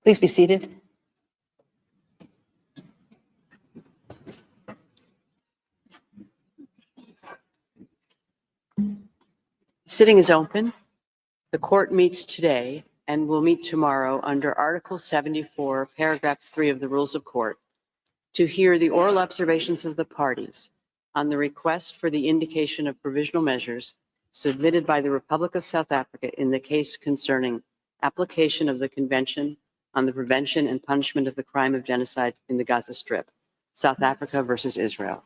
Please be seated. Sitting is open. The court meets today and will meet tomorrow under Article 74, Paragraph 3 of the Rules of Court to hear the oral observations of the parties on the request for the indication of provisional measures submitted by the Republic of South Africa in the case concerning application of the Convention on the Prevention and Punishment of the Crime of Genocide in the Gaza Strip, South Africa versus Israel.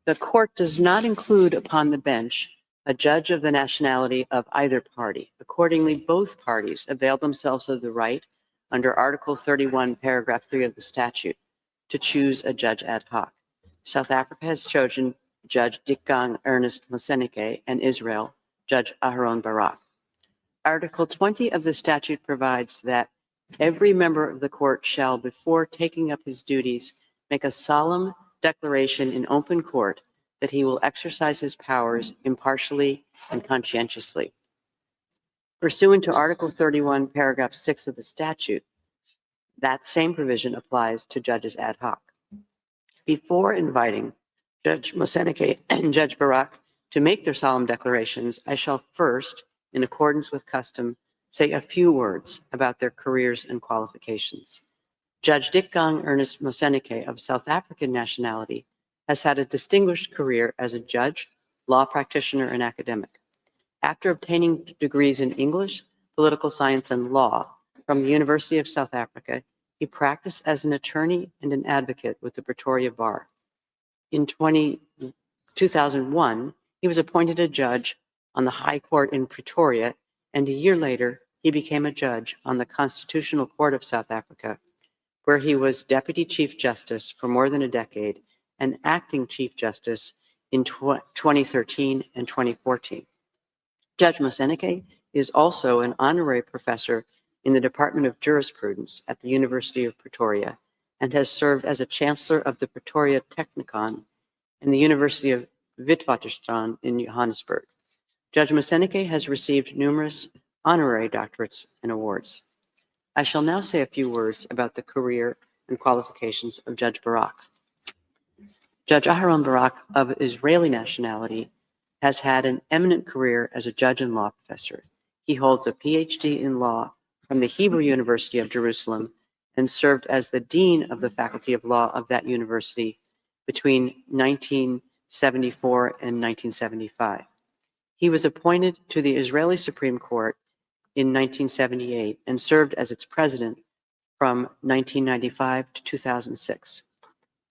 The court does not include upon the bench a judge of the nationality of either party. Accordingly, both parties avail themselves of the right under Article 31, Paragraph 3 of the statute to choose a judge ad hoc. South Africa has chosen Judge Dikgang Ernest Moseneke and Israel, Judge Aharon Barak. Article 20 of the statute provides that every member of the court shall, before taking up his duties, make a solemn declaration in open court that he will exercise his powers impartially and conscientiously. Pursuant to Article 31, Paragraph 6 of the statute, that same provision applies to judges ad hoc. Before inviting Judge Moseneke and Judge Barak to make their solemn declarations, I shall first, in accordance with custom, say a few words about their careers and qualifications. Judge Dikgang Ernest Moseneke, of South African nationality, has had a distinguished career as a judge, law practitioner, and academic. After obtaining degrees in English, political science, and law from the University of South Africa, he practiced as an attorney and an advocate with the Pretoria Bar. In 2001, he was appointed a judge on the High Court in Pretoria, and a year later, he became a judge on the Constitutional Court of South Africa, where he was Deputy Chief Justice for more than a decade and Acting Chief Justice in 2013 and 2014. Judge Moseneke is also an honorary professor in the Department of Jurisprudence at the University of Pretoria and has served as a Chancellor of the Pretoria Technikon and the University of Witwatersrand in Johannesburg. Judge Moseneke has received numerous honorary doctorates and awards. I shall now say a few words about the career and qualifications of Judge Barak. Judge Aharon Barak, of Israeli nationality, has had an eminent career as a judge and law professor. He holds a PhD in law from the Hebrew University of Jerusalem and served as the dean of the Faculty of Law of that university between 1974 and 1975. He was appointed to the Israeli Supreme Court in 1978 and served as its president from 1995 to 2006.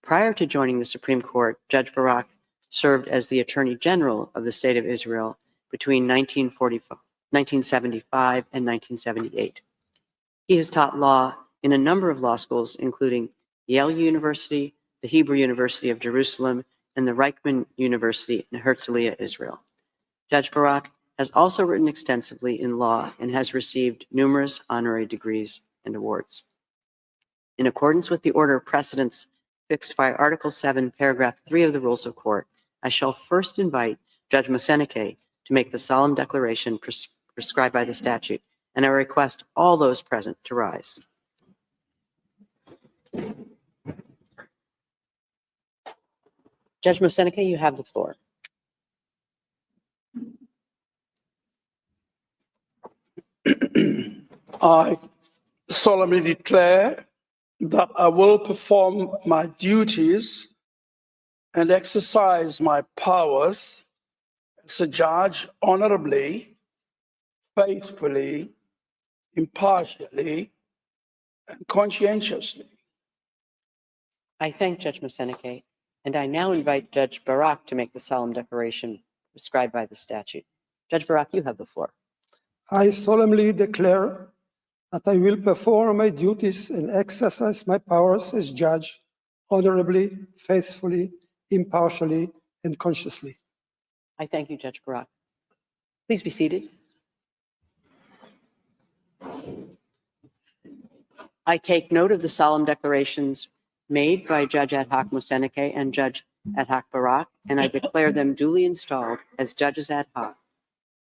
Prior to joining the Supreme Court, Judge Barak served as the Attorney General of the State of Israel between 1975 and 1978. He has taught law in a number of law schools, including Yale University, the Hebrew University of Jerusalem, and the Reichman University in Herzliya, Israel. Judge Barak has also written extensively in law and has received numerous honorary degrees and awards. In accordance with the order of precedence fixed by Article 7, Paragraph 3 of the Rules of Court, I shall first invite Judge Moseneke to make the solemn declaration prescribed by the statute, and I request all those present to rise. Judge Moseneke, you have the floor. I solemnly declare that I will perform my duties and exercise my powers as a judge honorably, faithfully, impartially, and conscientiously. I thank Judge Moseneke, and I now invite Judge Barak to make the solemn declaration prescribed by the statute. Judge Barak, you have the floor. I solemnly declare that I will perform my duties and exercise my powers as judge honorably, faithfully, impartially, and consciously. I thank you, Judge Barak. Please be seated. I take note of the solemn declarations made by Judge Ad hoc Moseneke and Judge Ad hoc Barak, and I declare them duly installed as judges ad hoc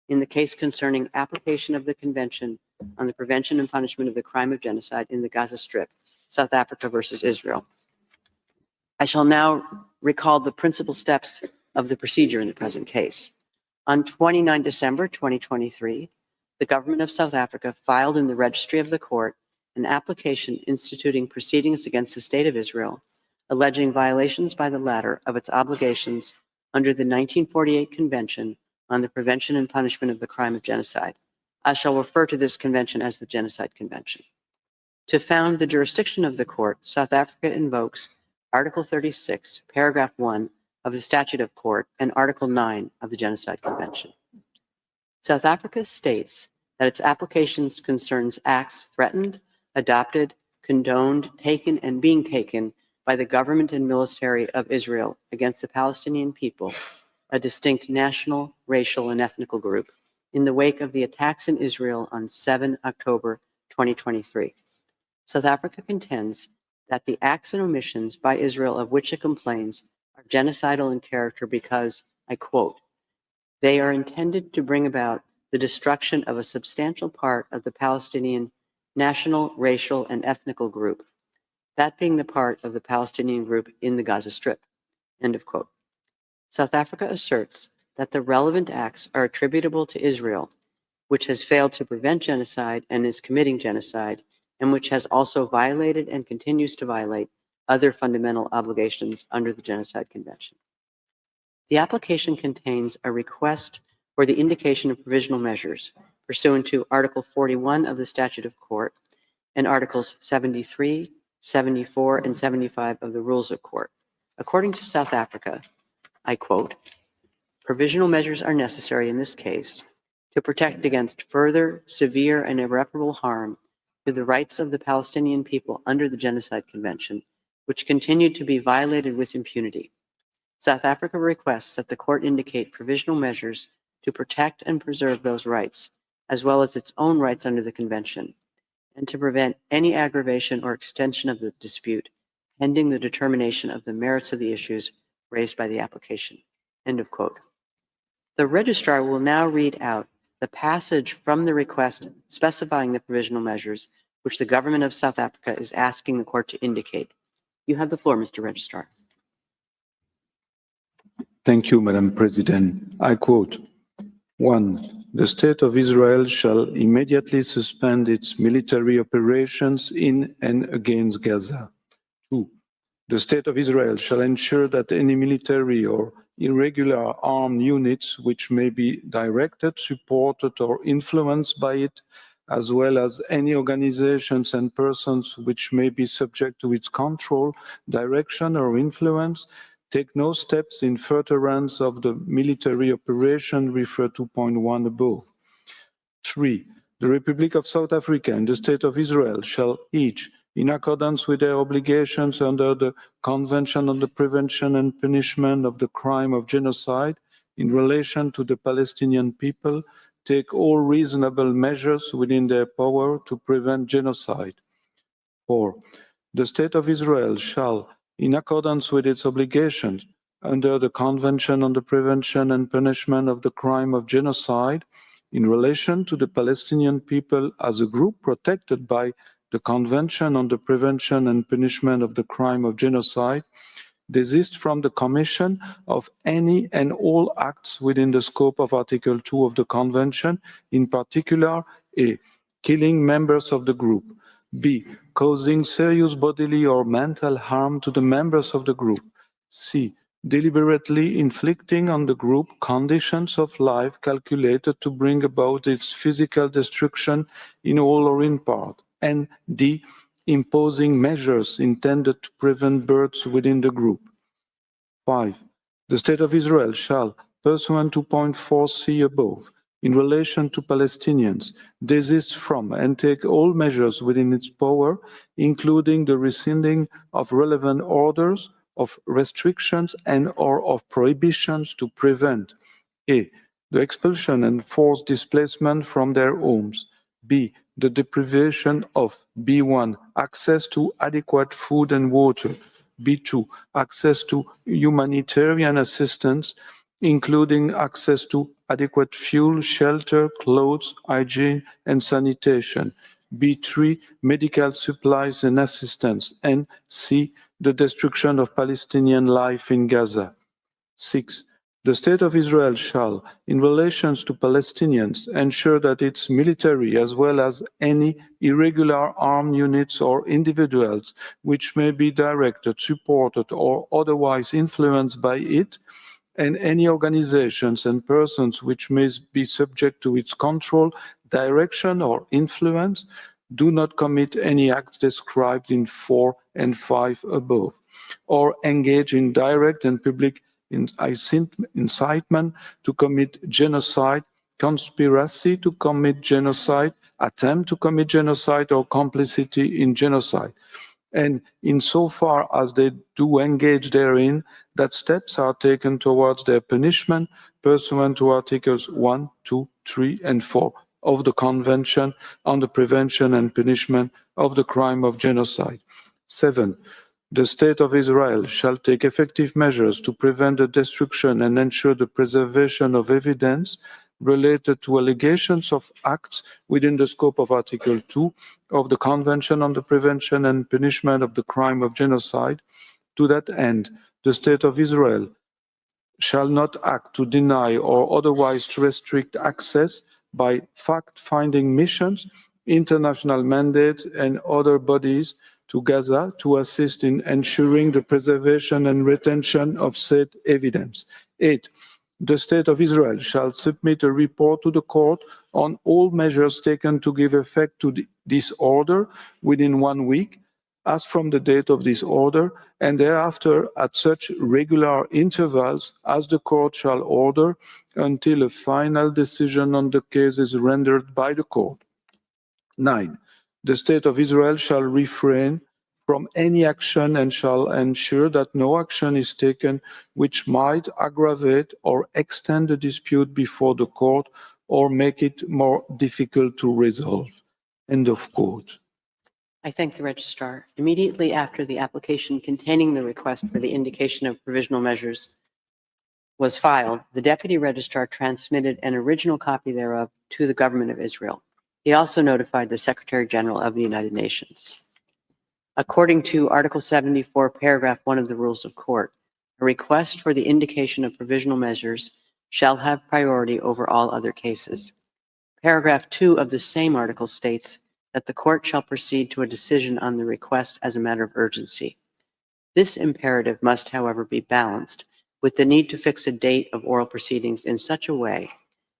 in the case concerning application of the Convention on the Prevention and Punishment of the Crime of Genocide in the Gaza Strip, South Africa versus Israel. I shall now recall the principal steps of the procedure in the present case. On 29 December 2023, the government of South Africa filed in the registry of the court an application instituting proceedings against the State of Israel, alleging violations by the latter of its obligations under the 1948 Convention on the Prevention and Punishment of the Crime of Genocide. I shall refer to this convention as the Genocide Convention. To found the jurisdiction of the court, South Africa invokes Article 36, Paragraph 1 of the Statute of Court and Article 9 of the Genocide Convention. South Africa states that its applications concerns acts threatened, adopted, condoned, taken, and being taken by the government and military of Israel against the Palestinian people, a distinct national, racial, and ethnical group, in the wake of the attacks in Israel on 7 October 2023. South Africa contends that the acts and omissions by Israel of which it complains are genocidal in character because, I quote, they are intended to bring about the destruction of a substantial part of the Palestinian national, racial, and ethnical group, that being the part of the Palestinian group in the Gaza Strip, end of quote. South Africa asserts that the relevant acts are attributable to Israel, which has failed to prevent genocide and is committing genocide, and which has also violated and continues to violate other fundamental obligations under the Genocide Convention. The application contains a request for the indication of provisional measures pursuant to Article 41 of the Statute of Court and Articles 73, 74, and 75 of the Rules of Court. According to South Africa, I quote, provisional measures are necessary in this case to protect against further severe and irreparable harm to the rights of the Palestinian people under the Genocide Convention, which continue to be violated with impunity. South Africa requests that the court indicate provisional measures to protect and preserve those rights, as well as its own rights under the Convention, and to prevent any aggravation or extension of the dispute, pending the determination of the merits of the issues raised by the application. End of quote. The registrar will now read out the passage from the request specifying the provisional measures which the government of South Africa is asking the court to indicate. You have the floor, Mr. Registrar. Thank you, Madam President. I quote, 1. The State of Israel shall immediately suspend its military operations in and against Gaza. 2. The State of Israel shall ensure that any military or irregular armed units which may be directed, supported, or influenced by it, as well as any organizations and persons which may be subject to its control, direction, or influence, take no steps in furtherance of the military operation referred to point 1 above. 3. The Republic of South Africa and the State of Israel shall each, in accordance with their obligations under the Convention on the Prevention and Punishment of the Crime of Genocide in relation to the Palestinian people, take all reasonable measures within their power to prevent genocide. 4. The State of Israel shall, in accordance with its obligations under the Convention on the Prevention and Punishment of the Crime of Genocide, in relation to the Palestinian people as a group protected by the Convention on the Prevention and Punishment of the Crime of Genocide, desist from the commission of any and all acts within the scope of Article 2 of the Convention, in particular, A. Killing members of the group, B. Causing serious bodily or mental harm to the members of the group, C. Deliberately inflicting on the group conditions of life calculated to bring about its physical destruction in whole or in part, and D. Imposing measures intended to prevent births within the group. 5. The State of Israel shall, pursuant to point 4c above, in relation to Palestinians, desist from and take all measures within its power, including the rescinding of relevant orders, of restrictions and/or of prohibitions to prevent A. The expulsion and forced displacement from their homes, B. The deprivation of B1. Access to adequate food and water, B2. Access to humanitarian assistance, including access to adequate fuel, shelter, clothes, hygiene, and sanitation. B3, medical supplies and assistance. And C, the destruction of Palestinian life in Gaza. 6. The State of Israel shall, in relations to Palestinians, ensure that its military, as well as any irregular armed units or individuals which may be directed, supported, or otherwise influenced by it, and any organizations and persons which may be subject to its control, direction, or influence, do not commit any acts described in 4 and 5 above, or engage in direct and public incitement to commit genocide, conspiracy to commit genocide, attempt to commit genocide, or complicity in genocide. And insofar as they do engage therein, that steps are taken towards their punishment pursuant to Articles 1, 2, 3, and 4 of the Convention on the Prevention and Punishment of the Crime of Genocide. 7. The State of Israel shall take effective measures to prevent the destruction and ensure the preservation of evidence related to allegations of acts within the scope of Article 2 of the Convention on the Prevention and Punishment of the Crime of Genocide. To that end, the State of Israel shall not act to deny or otherwise to restrict access by fact-finding missions, international mandates, and other bodies to Gaza to assist in ensuring the preservation and retention of said evidence. 8. The State of Israel shall submit a report to the court on all measures taken to give effect to this order within 1 week, as from the date of this order, and thereafter at such regular intervals as the court shall order, until a final decision on the case is rendered by the court. 9. The State of Israel shall refrain from any action and shall ensure that no action is taken which might aggravate or extend the dispute before the court or make it more difficult to resolve. End of quote. I thank the registrar. Immediately after the application containing the request for the indication of provisional measures was filed, the deputy registrar transmitted an original copy thereof to the government of Israel. He also notified the Secretary General of the United Nations. According to Article 74, Paragraph 1 of the Rules of Court, a request for the indication of provisional measures shall have priority over all other cases. Paragraph 2 of the same article states that the court shall proceed to a decision on the request as a matter of urgency. This imperative must, however, be balanced with the need to fix a date of oral proceedings in such a way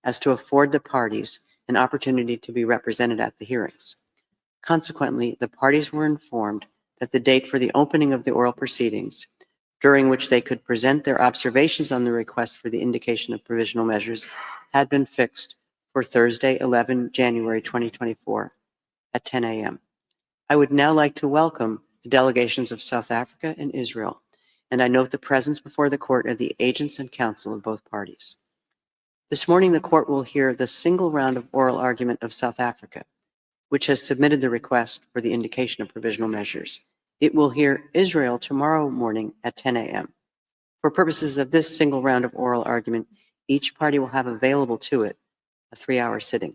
as to afford the parties an opportunity to be represented at the hearings. Consequently, the parties were informed that the date for the opening of the oral proceedings, during which they could present their observations on the request for the indication of provisional measures, had been fixed for Thursday, 11 January 2024 at 10 a.m. I would now like to welcome the delegations of South Africa and Israel, and I note the presence before the court of the agents and counsel of both parties. This morning, the court will hear the single round of oral argument of South Africa, which has submitted the request for the indication of provisional measures. It will hear Israel tomorrow morning at 10 a.m. For purposes of this single round of oral argument, each party will have available to it a 3-hour sitting.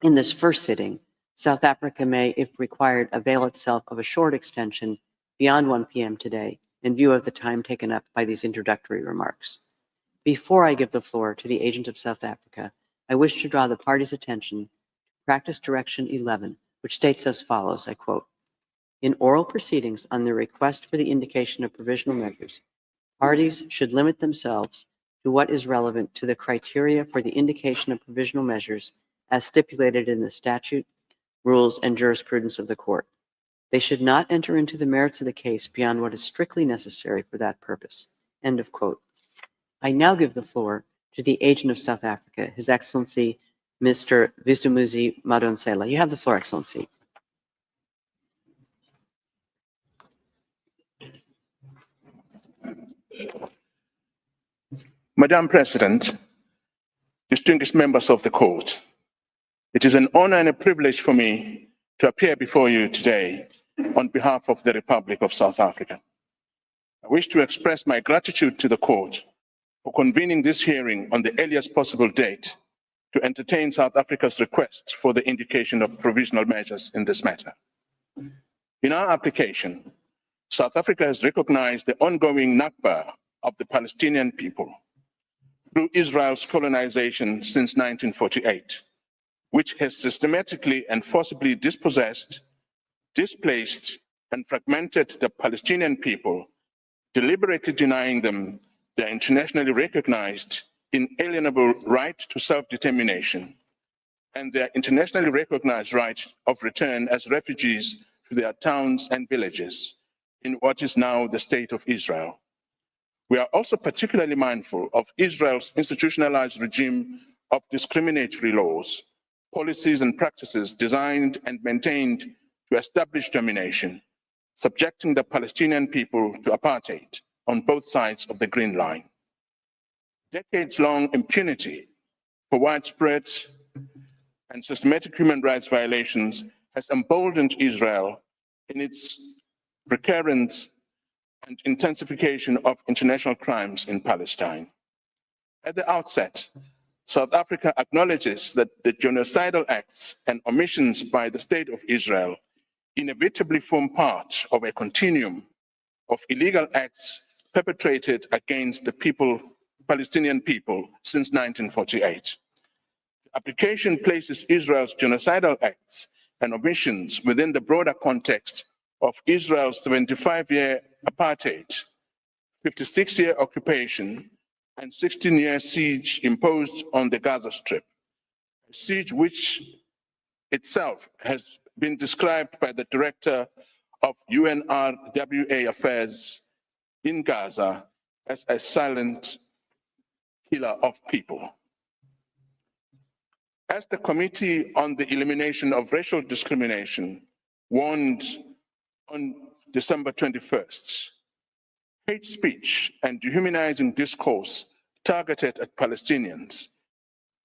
In this first sitting, South Africa may, if required, avail itself of a short extension beyond 1 p.m. today in view of the time taken up by these introductory remarks. Before I give the floor to the agent of South Africa, I wish to draw the party's attention to Practice Direction 11, which states as follows, I quote, "In oral proceedings on the request for the indication of provisional measures, parties should limit themselves to what is relevant to the criteria for the indication of provisional measures as stipulated in the statute, rules, and jurisprudence of the court. They should not enter into the merits of the case beyond what is strictly necessary for that purpose." End of quote. I now give the floor to the agent of South Africa, His Excellency, Mr. Visumuzi Madonsela. You have the floor, Excellency. Madam President, distinguished members of the court, it is an honor and a privilege for me to appear before you today on behalf of the Republic of South Africa. I wish to express my gratitude to the court for convening this hearing on the earliest possible date to entertain South Africa's request for the indication of provisional measures in this matter. In our application, South Africa has recognized the ongoing Nakba of the Palestinian people through Israel's colonization since 1948, which has systematically and forcibly dispossessed, displaced, and fragmented the Palestinian people, deliberately denying them their internationally recognized inalienable right to self-determination and their internationally recognized right of return as refugees to their towns and villages in what is now the State of Israel. We are also particularly mindful of Israel's institutionalized regime of discriminatory laws, policies, and practices designed and maintained to establish domination, subjecting the Palestinian people to apartheid on both sides of the Green Line. Decades-long impunity for widespread and systematic human rights violations has emboldened Israel in its recurrence and intensification of international crimes in Palestine. At the outset, South Africa acknowledges that the genocidal acts and omissions by the State of Israel inevitably form part of a continuum of illegal acts perpetrated against the Palestinian people since 1948. The application places Israel's genocidal acts and omissions within the broader context of Israel's 75-year apartheid, 56-year occupation, and 16-year siege imposed on the Gaza Strip, a siege which itself has been described by the director of UNRWA Affairs in Gaza as a silent killer of people. As the Committee on the Elimination of Racial Discrimination warned on December 21st, hate speech and dehumanizing discourse targeted at Palestinians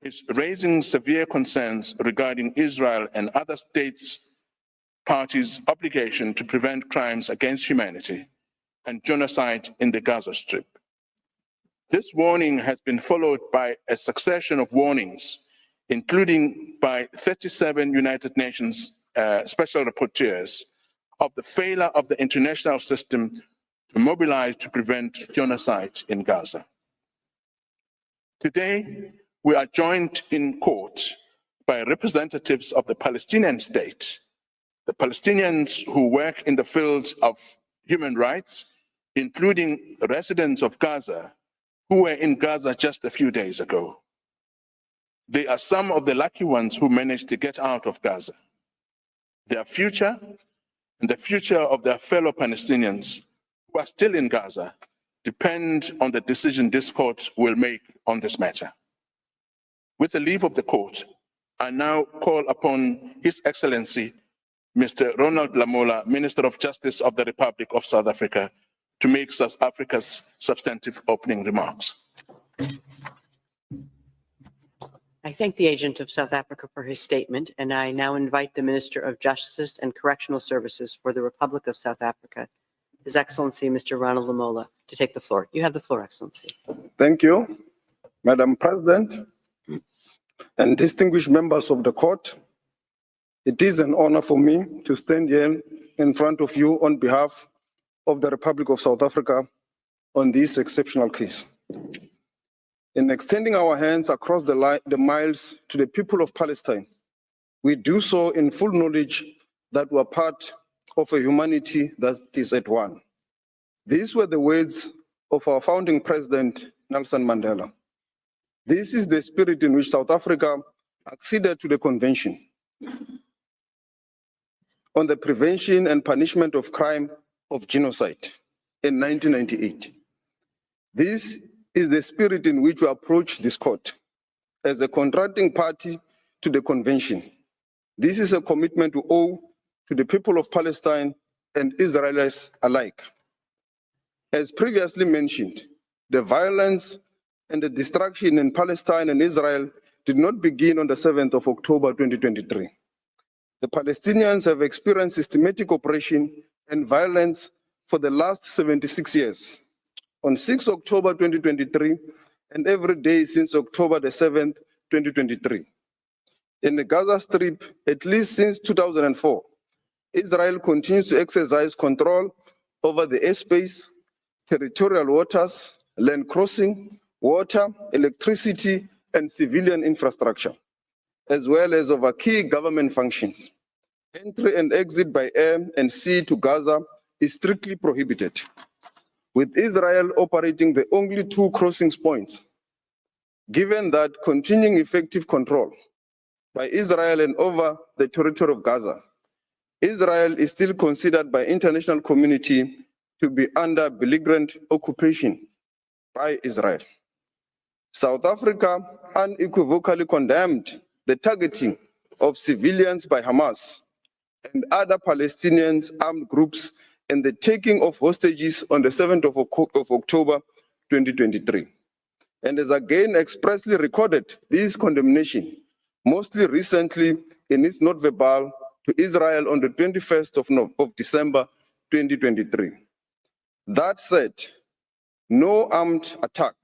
is raising severe concerns regarding Israel and other states' parties' obligation to prevent crimes against humanity and genocide in the Gaza Strip. This warning has been followed by a succession of warnings, including by 37 United Nations special rapporteurs, of the failure of the international system to mobilize to prevent genocide in Gaza. Today, we are joined in court by representatives of the Palestinian state, the Palestinians who work in the fields of human rights, including residents of Gaza who were in Gaza just a few days ago. They are some of the lucky ones who managed to get out of Gaza. Their future and the future of their fellow Palestinians who are still in Gaza depend on the decision this court will make on this matter. With the leave of the court, I now call upon His Excellency, Mr. Ronald Lamola, Minister of Justice of the Republic of South Africa, to make South Africa's substantive opening remarks. I thank the agent of South Africa for his statement, and I now invite the Minister of Justice and Correctional Services for the Republic of South Africa, His Excellency, Mr. Ronald Lamola, to take the floor. You have the floor, Excellency. Thank you, Madam President, and distinguished members of the court. It is an honor for me to stand here in front of you on behalf of the Republic of South Africa on this exceptional case. In extending our hands across the miles to the people of Palestine, we do so in full knowledge that we are part of a humanity that is at one. These were the words of our founding president, Nelson Mandela. This is the spirit in which South Africa acceded to the Convention on the Prevention and Punishment of Crime of Genocide in 1998. This is the spirit in which we approach this court as a contracting party to the Convention. This is a commitment we owe to the people of Palestine and Israelis alike. As previously mentioned, the violence and the destruction in Palestine and Israel did not begin on the 7th of October 2023. The Palestinians have experienced systematic oppression and violence for the last 76 years. On 6 October 2023, and every day since October the 7th, 2023. In the Gaza Strip, at least since 2004, Israel continues to exercise control over the airspace, territorial waters, land crossing, water, electricity, and civilian infrastructure, as well as over key government functions. Entry and exit by air and sea to Gaza is strictly prohibited, with Israel operating the only two crossing points. Given that continuing effective control by Israel and over the territory of Gaza, Israel is still considered by international community to be under belligerent occupation by Israel. South Africa unequivocally condemned the targeting of civilians by Hamas and other Palestinian armed groups and the taking of hostages on the 7th of October 2023, and has again expressly recorded this condemnation, mostly recently in its note verbal to Israel on the 21st of December 2023. That said, no armed attack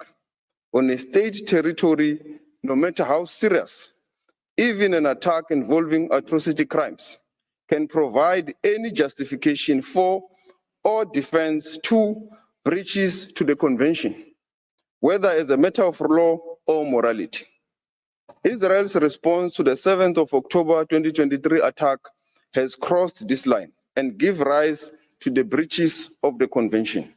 on a state territory, no matter how serious, even an attack involving atrocity crimes, can provide any justification for or defense to breaches to the convention, whether as a matter of law or morality. Israel's response to the 7th of October 2023 attack has crossed this line and give rise to the breaches of the convention.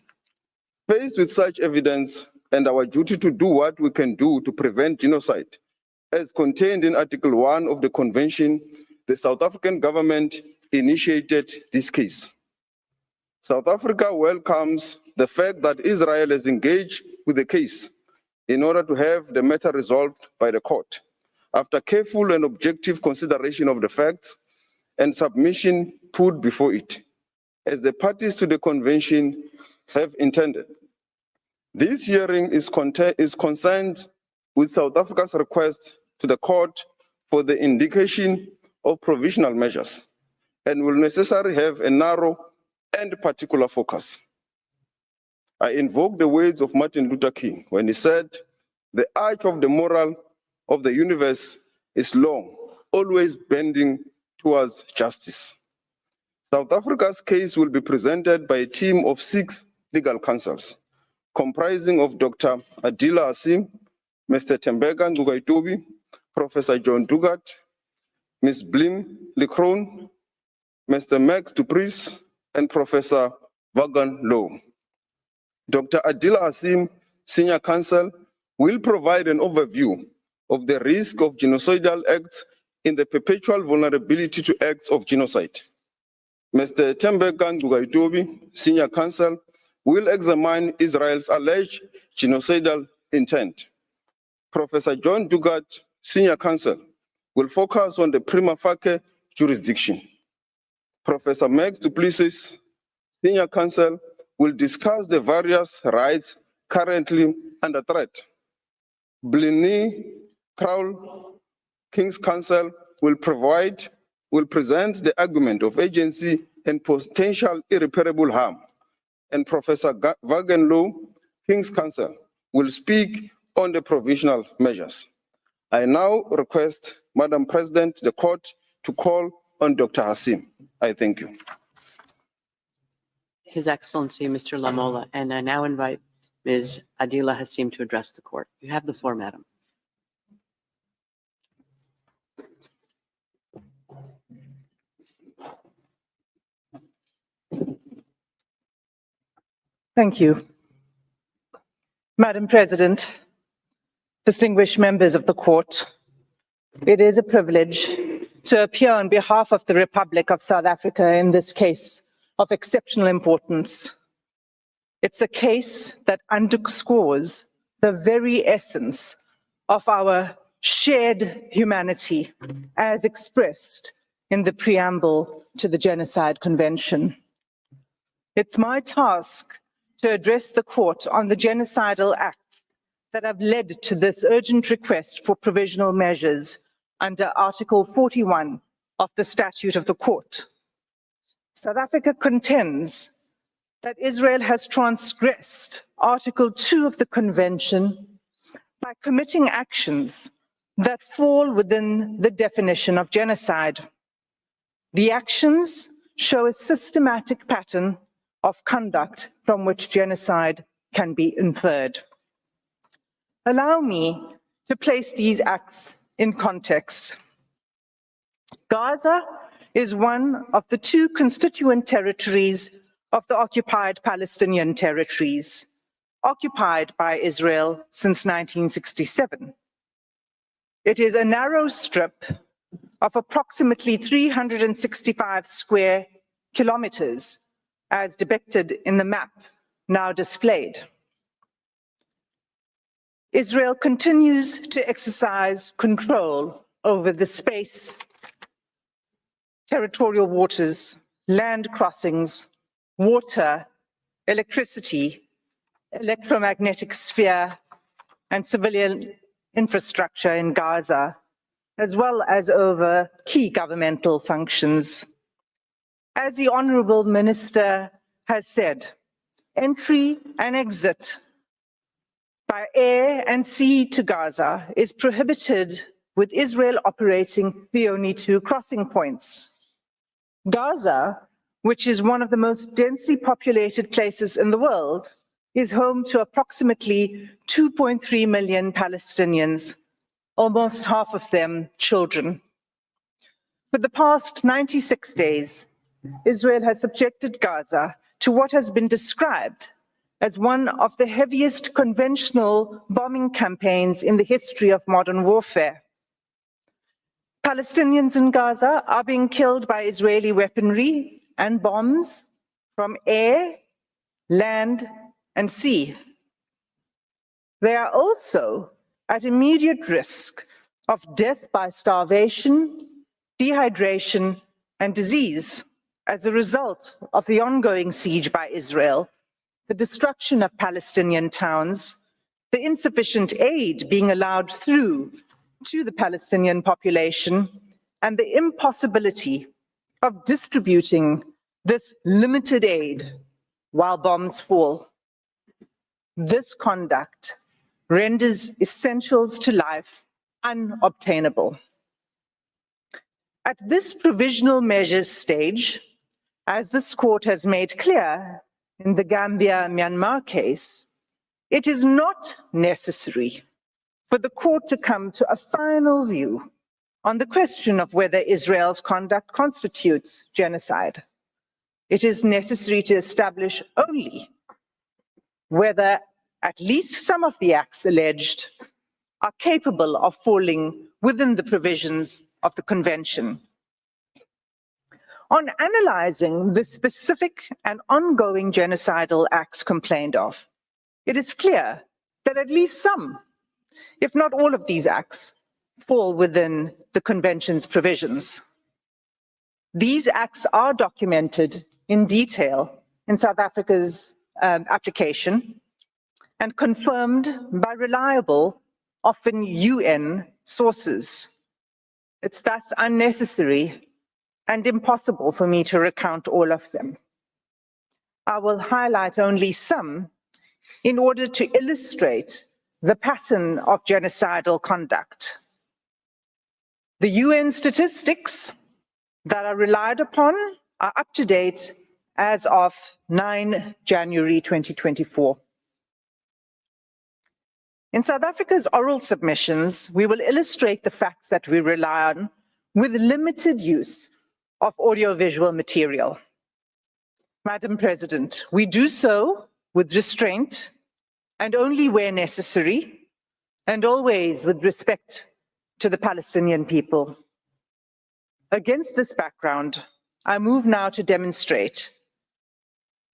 Faced with such evidence and our duty to do what we can do to prevent genocide, as contained in Article 1 of the convention, the South African government initiated this case. South Africa welcomes the fact that Israel has engaged with the case in order to have the matter resolved by the court, after careful and objective consideration of the facts and submission put before it, as the parties to the convention have intended. This hearing is concerned with South Africa's request to the court for the indication of provisional measures and will necessarily have a narrow and particular focus. I invoke the words of Martin Luther King when he said, "The arch of the moral of the universe is long, always bending towards justice." South Africa's case will be presented by a team of 6 legal counsels, comprising of Dr. Adila Hasim, Mr. Tembeka Ngcukaitobi, Professor John Dugat, Ms. Blim Licron, Mr. Max Dupris, and Professor Vagan Low. Dr. Adila Hasim, Senior Counsel, will provide an overview of the risk of genocidal acts in the perpetual vulnerability to acts of genocide. Mr. Tembeka Ngcukaitobi, Senior Counsel, will examine Israel's alleged genocidal intent. Professor John Dugat, Senior Counsel, will focus on the prima facie jurisdiction. Professor Max Duplessis, Senior Counsel, will discuss the various rights currently under threat. Blini Crowell, King's Counsel, will present the argument of agency and potential irreparable harm. And Professor Vagan Low, King's Counsel, will speak on the provisional measures. I now request, Madam President, the court to call on Dr. Hasim. I thank you. His Excellency, Mr. Lamola, and I now invite Ms. Adila Hasim to address the court. You have the floor, madam. Thank you. Madam President, distinguished members of the court, it is a privilege to appear on behalf of the Republic of South Africa in this case of exceptional importance. It's a case that underscores the very essence of our shared humanity as expressed in the preamble to the Genocide Convention. It's my task to address the court on the genocidal acts that have led to this urgent request for provisional measures under Article 41 of the Statute of the Court. South Africa contends that Israel has transgressed Article 2 of the Convention by committing actions that fall within the definition of genocide. The actions show a systematic pattern of conduct from which genocide can be inferred. Allow me to place these acts in context. Gaza is one of the two constituent territories of the occupied Palestinian territories, occupied by Israel since 1967. It is a narrow strip of approximately 365 square kilometers, as depicted in the map now displayed. Israel continues to exercise control over the space, territorial waters, land crossings, water, electricity, electromagnetic sphere, and civilian infrastructure in Gaza, as well as over key governmental functions. As the Honourable Minister has said, entry and exit by air and sea to Gaza is prohibited, with Israel operating the only two crossing points. Gaza, which is one of the most densely populated places in the world, is home to approximately 2.3 million Palestinians, almost half of them children. For the past 96 days, Israel has subjected Gaza to what has been described as one of the heaviest conventional bombing campaigns in the history of modern warfare. Palestinians in Gaza are being killed by Israeli weaponry and bombs from air, land, and sea. They are also at immediate risk of death by starvation, dehydration, and disease as a result of the ongoing siege by Israel, the destruction of Palestinian towns, the insufficient aid being allowed through to the Palestinian population, and the impossibility of distributing this limited aid while bombs fall. This conduct renders essentials to life unobtainable. At this provisional measures stage, as this court has made clear in the Gambia-Myanmar case, it is not necessary for the court to come to a final view on the question of whether Israel's conduct constitutes genocide. It is necessary to establish only whether at least some of the acts alleged are capable of falling within the provisions of the Convention. On analyzing the specific and ongoing genocidal acts complained of, it is clear that at least some, if not all of these acts, fall within the Convention's provisions. These acts are documented in detail in South Africa's application and confirmed by reliable, often UN sources. It's thus unnecessary and impossible for me to recount all of them. I will highlight only some in order to illustrate the pattern of genocidal conduct. The UN statistics that are relied upon are up to date as of 9 January 2024. In South Africa's oral submissions, we will illustrate the facts that we rely on with limited use of audiovisual material. Madam President, we do so with restraint and only where necessary, and always with respect to the Palestinian people. Against this background, I move now to demonstrate,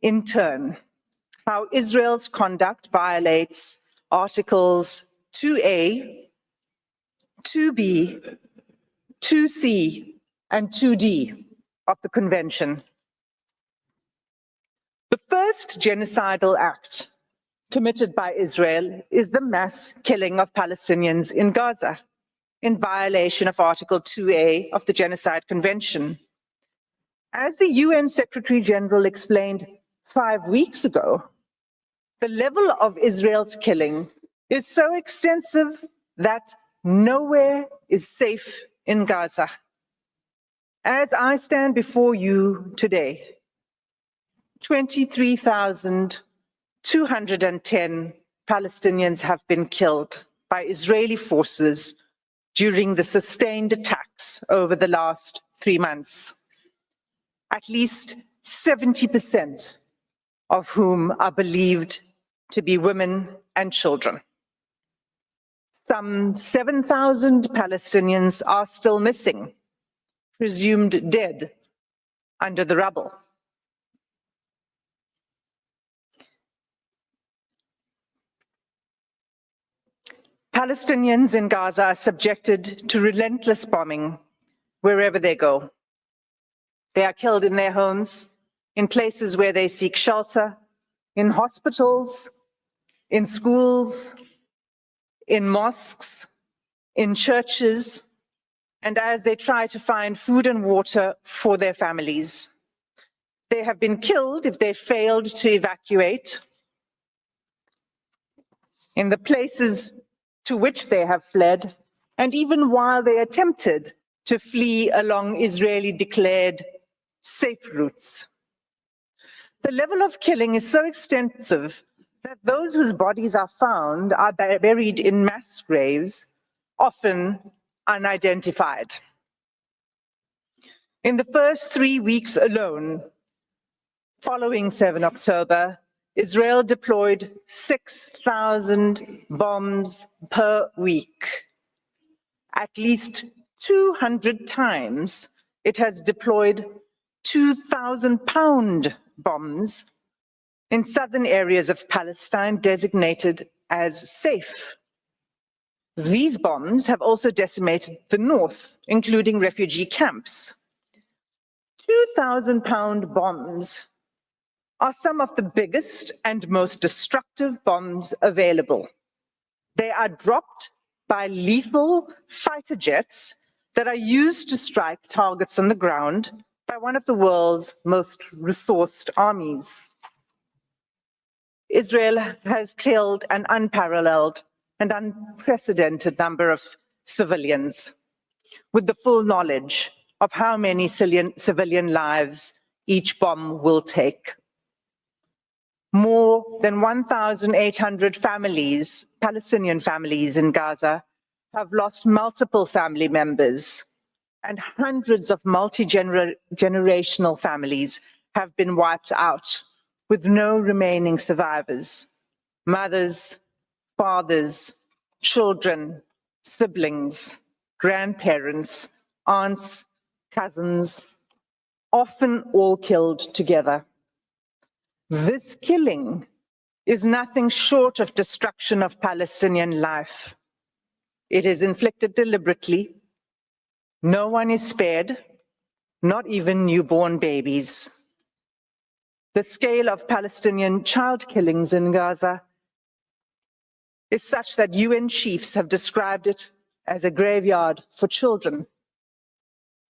in turn, how Israel's conduct violates Articles 2A, 2B, 2C, and 2D of the Convention. The first genocidal act committed by Israel is the mass killing of Palestinians in Gaza, in violation of Article 2A of the Genocide Convention. As the UN Secretary General explained 5 weeks ago, the level of Israel's killing is so extensive that nowhere is safe in Gaza. As I stand before you today, 23,210 Palestinians have been killed by Israeli forces during the sustained attacks over the last 3 months. At least 70% of whom are believed to be women and children. Some 7,000 Palestinians are still missing, presumed dead under the rubble. Palestinians in Gaza are subjected to relentless bombing wherever they go. They are killed in their homes, in places where they seek shelter, in hospitals, in schools, in mosques, in churches, and as they try to find food and water for their families. They have been killed if they failed to evacuate. In the places to which they have fled, and even while they attempted to flee along Israeli-declared safe routes. The level of killing is so extensive that those whose bodies are found are buried in mass graves, often unidentified. In the first 3 weeks alone, following 7 October, Israel deployed 6,000 bombs per week. At least 200 times, it has deployed 2,000-pound bombs in southern areas of Palestine designated as safe. These bombs have also decimated the north, including refugee camps. 2,000-pound bombs are some of the biggest and most destructive bombs available. They are dropped by lethal fighter jets that are used to strike targets on the ground by one of the world's most resourced armies. Israel has killed an unparalleled and unprecedented number of civilians, with the full knowledge of how many civilian lives each bomb will take. More than 1,800 families, Palestinian families in Gaza, have lost multiple family members, and hundreds of multi-generational families have been wiped out, with no remaining survivors. Mothers, fathers, children, siblings, grandparents, aunts, cousins, often all killed together. This killing is nothing short of destruction of Palestinian life. It is inflicted deliberately. No one is spared, not even newborn babies. The scale of Palestinian child killings in Gaza is such that UN chiefs have described it as a graveyard for children.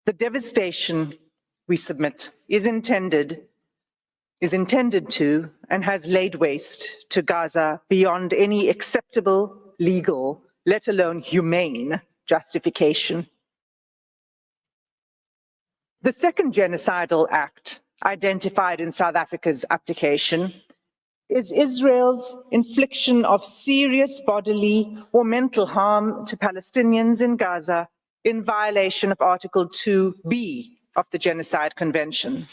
The devastation, we submit, is intended to and has laid waste to Gaza beyond any acceptable legal, let alone humane, justification. The second genocidal act identified in South Africa's application is Israel's infliction of serious bodily or mental harm to Palestinians in Gaza in violation of Article 2B of the Genocide Convention.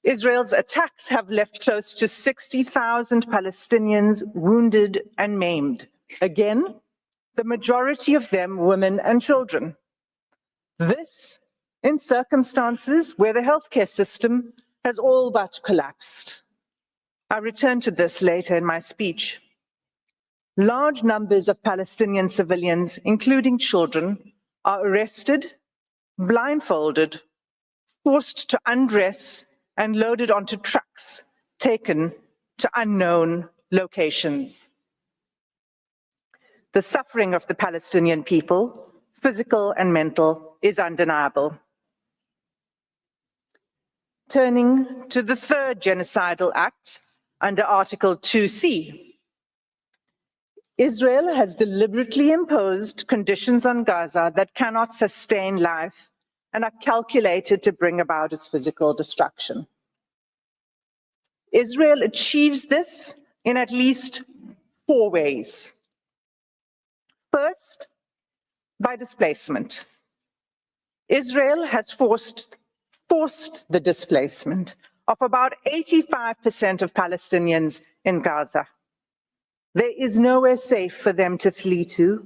Israel's attacks have left close to 60,000 Palestinians wounded and maimed. Again, the majority of them women and children. This in circumstances where the healthcare system has all but collapsed. I'll return to this later in my speech. Large numbers of Palestinian civilians, including children, are arrested, blindfolded, forced to undress, and loaded onto trucks, taken to unknown locations. The suffering of the Palestinian people, physical and mental, is undeniable. Turning to the third genocidal act under Article 2C. Israel has deliberately imposed conditions on Gaza that cannot sustain life and are calculated to bring about its physical destruction. Israel achieves this in at least 4 ways. First, by displacement. Israel has forced the displacement of about 85% of Palestinians in Gaza. There is nowhere safe for them to flee to.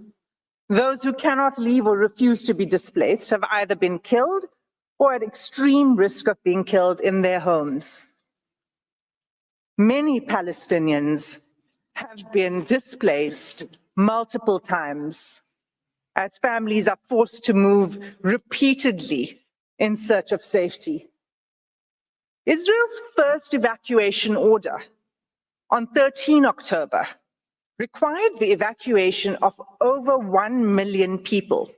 Those who cannot leave or refuse to be displaced have either been killed or at extreme risk of being killed in their homes. Many Palestinians have been displaced multiple times as families are forced to move repeatedly in search of safety. Israel's first evacuation order on 13 October required the evacuation of over 1 million people,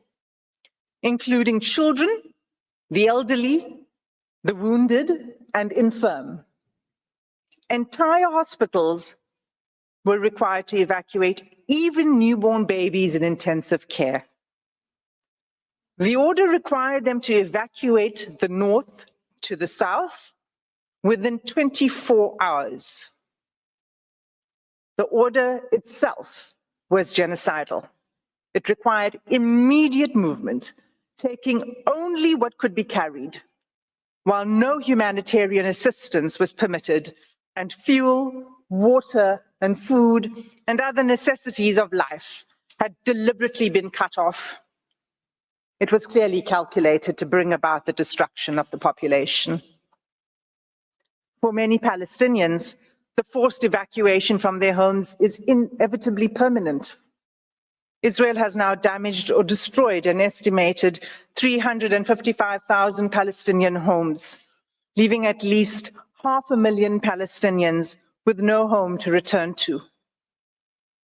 including children, the elderly, the wounded, and infirm. Entire hospitals were required to evacuate even newborn babies in intensive care. The order required them to evacuate the north to the south within 24 hours. The order itself was genocidal. It required immediate movement, taking only what could be carried, while no humanitarian assistance was permitted, and fuel, water, and food, and other necessities of life had deliberately been cut off. It was clearly calculated to bring about the destruction of the population. For many Palestinians, the forced evacuation from their homes is inevitably permanent. Israel has now damaged or destroyed an estimated 355,000 Palestinian homes, leaving at least 500,000 Palestinians with no home to return to.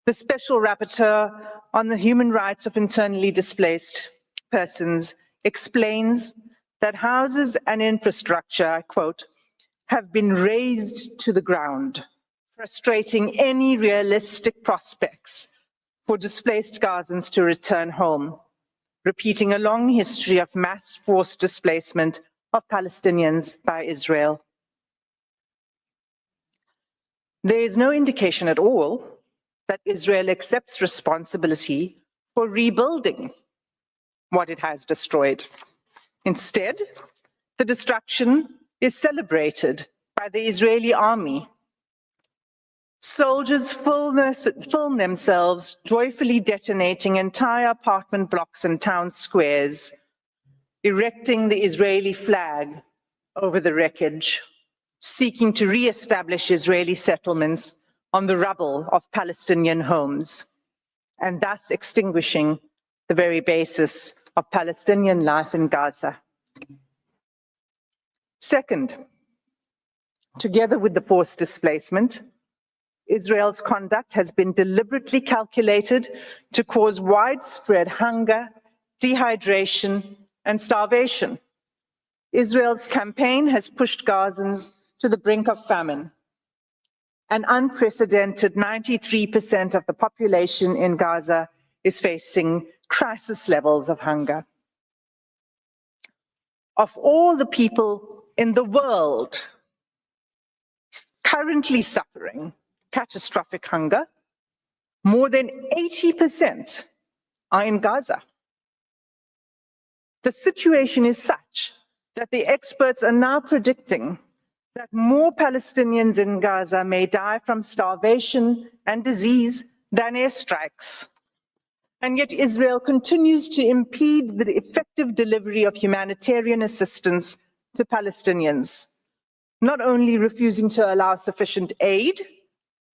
The Special Rapporteur on the Human Rights of Internally Displaced Persons explains that houses and infrastructure, I quote, have been razed to the ground, frustrating any realistic prospects for displaced Gazans to return home, repeating a long history of mass forced displacement of Palestinians by Israel. There is no indication at all that Israel accepts responsibility for rebuilding what it has destroyed. Instead, the destruction is celebrated by the Israeli army. Soldiers film themselves joyfully detonating entire apartment blocks and town squares, erecting the Israeli flag over the wreckage, seeking to re-establish Israeli settlements on the rubble of Palestinian homes, and thus extinguishing the very basis of Palestinian life in Gaza. Second, together with the forced displacement, Israel's conduct has been deliberately calculated to cause widespread hunger, dehydration, and starvation. Israel's campaign has pushed Gazans to the brink of famine. An unprecedented 93% of the population in Gaza is facing crisis levels of hunger. Of all the people in the world currently suffering catastrophic hunger, more than 80% are in Gaza. The situation is such that the experts are now predicting that more Palestinians in Gaza may die from starvation and disease than airstrikes. And yet Israel continues to impede the effective delivery of humanitarian assistance to Palestinians, not only refusing to allow sufficient aid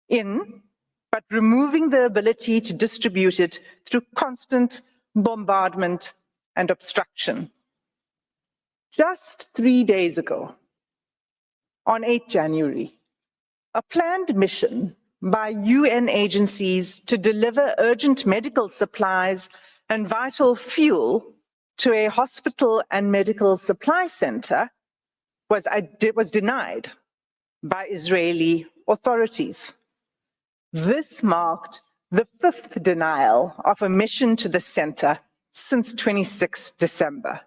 in, but removing the ability to distribute it through constant bombardment and obstruction. Just 3 days ago, on 8 January, a planned mission by UN agencies to deliver urgent medical supplies and vital fuel to a hospital and medical supply center was denied by Israeli authorities. This marked the fifth denial of a mission to the center since 26 December,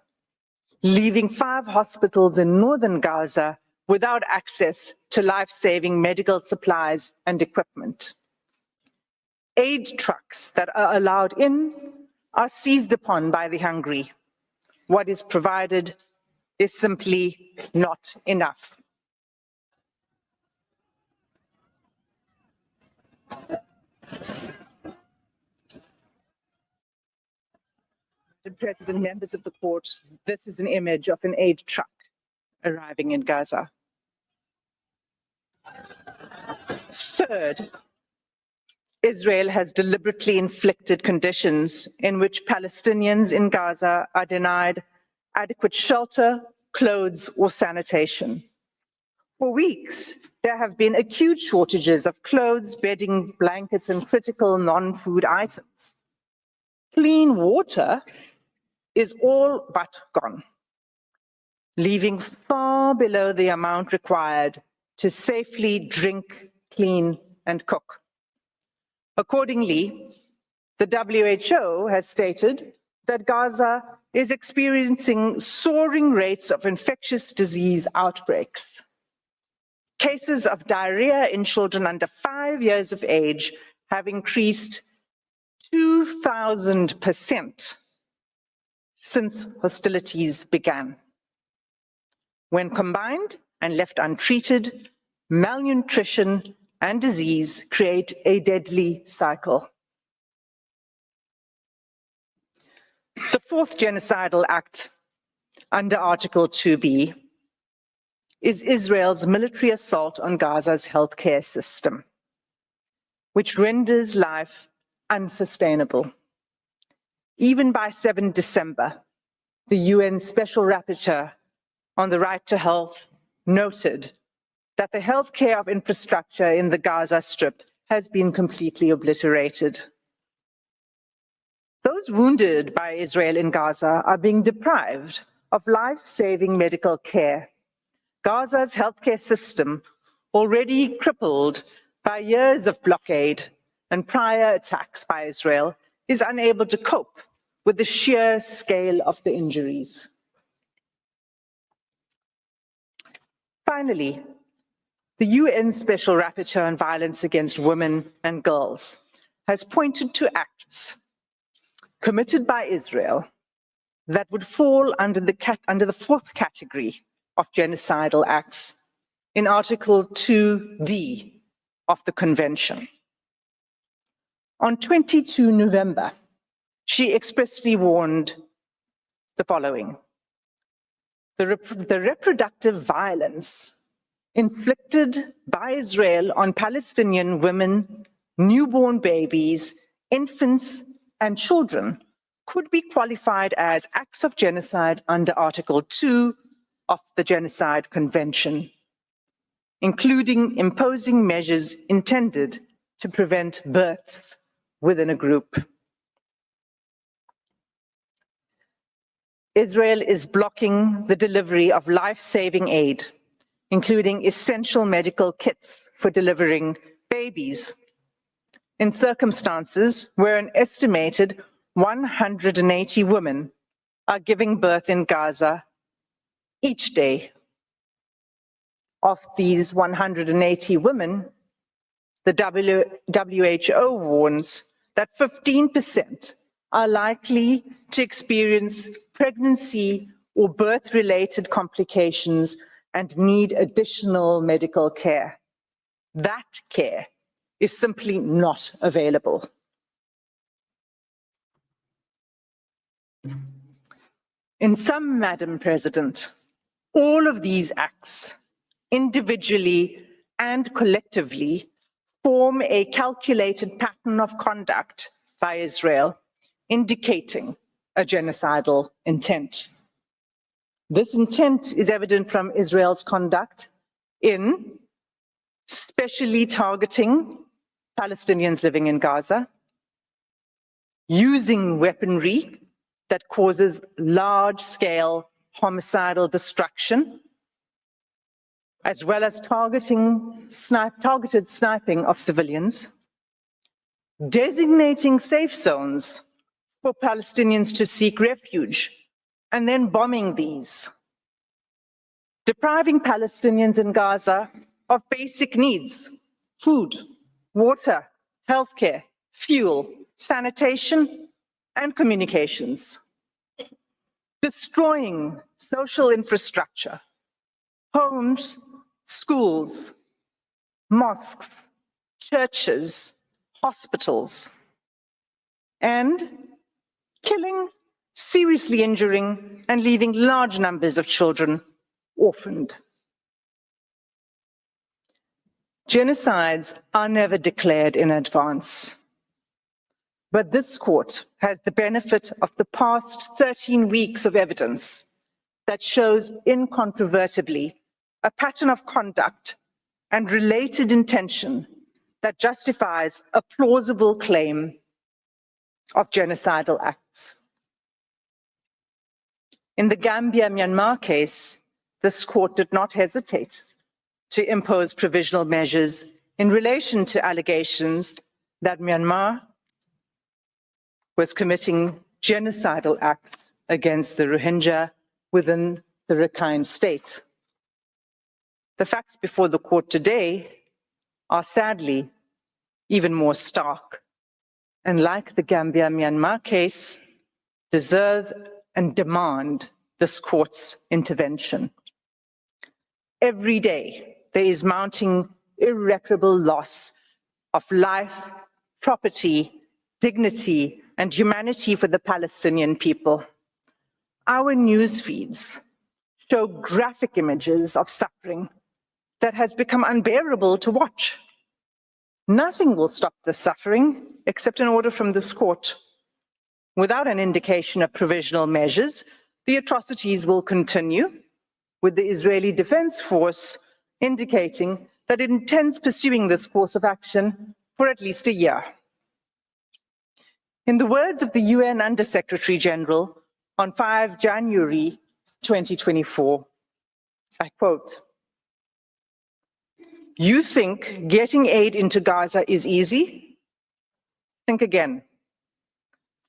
leaving 5 hospitals in northern Gaza without access to life-saving medical supplies and equipment. Aid trucks that are allowed in are seized upon by the hungry. What is provided is simply not enough. Mr. President, members of the court, this is an image of an aid truck arriving in Gaza. Third, Israel has deliberately inflicted conditions in which Palestinians in Gaza are denied adequate shelter, clothes, or sanitation. For weeks, there have been acute shortages of clothes, bedding, blankets, and critical non-food items. Clean water is all but gone, leaving far below the amount required to safely drink, clean, and cook. Accordingly, the WHO has stated that Gaza is experiencing soaring rates of infectious disease outbreaks. Cases of diarrhea in children under 5 years of age have increased 2,000% since hostilities began. When combined and left untreated, malnutrition and disease create a deadly cycle. The fourth genocidal act under Article 2B is Israel's military assault on Gaza's healthcare system, which renders life unsustainable. Even by 7 December, the UN Special Rapporteur on the right to health noted that the healthcare infrastructure in the Gaza Strip has been completely obliterated. Those wounded by Israel in Gaza are being deprived of life-saving medical care. Gaza's healthcare system, already crippled by years of blockade and prior attacks by Israel, is unable to cope with the sheer scale of the injuries. Finally, the UN Special Rapporteur on Violence Against Women and Girls has pointed to acts committed by Israel that would fall under the fourth category of genocidal acts in Article 2D of the Convention. On 22 November, she expressly warned the following: the reproductive violence inflicted by Israel on Palestinian women, newborn babies, infants, and children could be qualified as acts of genocide under Article 2 of the Genocide Convention, including imposing measures intended to prevent births within a group. Israel is blocking the delivery of life-saving aid, including essential medical kits for delivering babies, in circumstances where an estimated 180 women are giving birth in Gaza each day. Of these 180 women, the WHO warns that 15% are likely to experience pregnancy or birth-related complications and need additional medical care. That care is simply not available. In sum, Madam President, all of these acts, individually and collectively, form a calculated pattern of conduct by Israel, indicating a genocidal intent. This intent is evident from Israel's conduct in specially targeting Palestinians living in Gaza, using weaponry that causes large-scale homicidal destruction, as well as targeted sniping of civilians, designating safe zones for Palestinians to seek refuge, and then bombing these, depriving Palestinians in Gaza of basic needs: food, water, healthcare, fuel, sanitation, and communications, destroying social infrastructure, homes, schools, mosques, churches, hospitals, and killing, seriously injuring, and leaving large numbers of children orphaned. Genocides are never declared in advance. But this court has the benefit of the past 13 weeks of evidence that shows incontrovertibly a pattern of conduct and related intention that justifies a plausible claim of genocidal acts. In the Gambia-Myanmar case, this court did not hesitate to impose provisional measures in relation to allegations that Myanmar was committing genocidal acts against the Rohingya within the Rakhine state. The facts before the court today are sadly even more stark, and like the Gambia-Myanmar case, deserve and demand this court's intervention. Every day, there is mounting irreparable loss of life, property, dignity, and humanity for the Palestinian people. Our news feeds show graphic images of suffering that has become unbearable to watch. Nothing will stop the suffering except an order from this court. Without an indication of provisional measures, the atrocities will continue, with the Israeli Defense Force indicating that it intends pursuing this course of action for at least a year. In the words of the UN Under-Secretary General on 5 January 2024, I quote, "You think getting aid into Gaza is easy? Think again.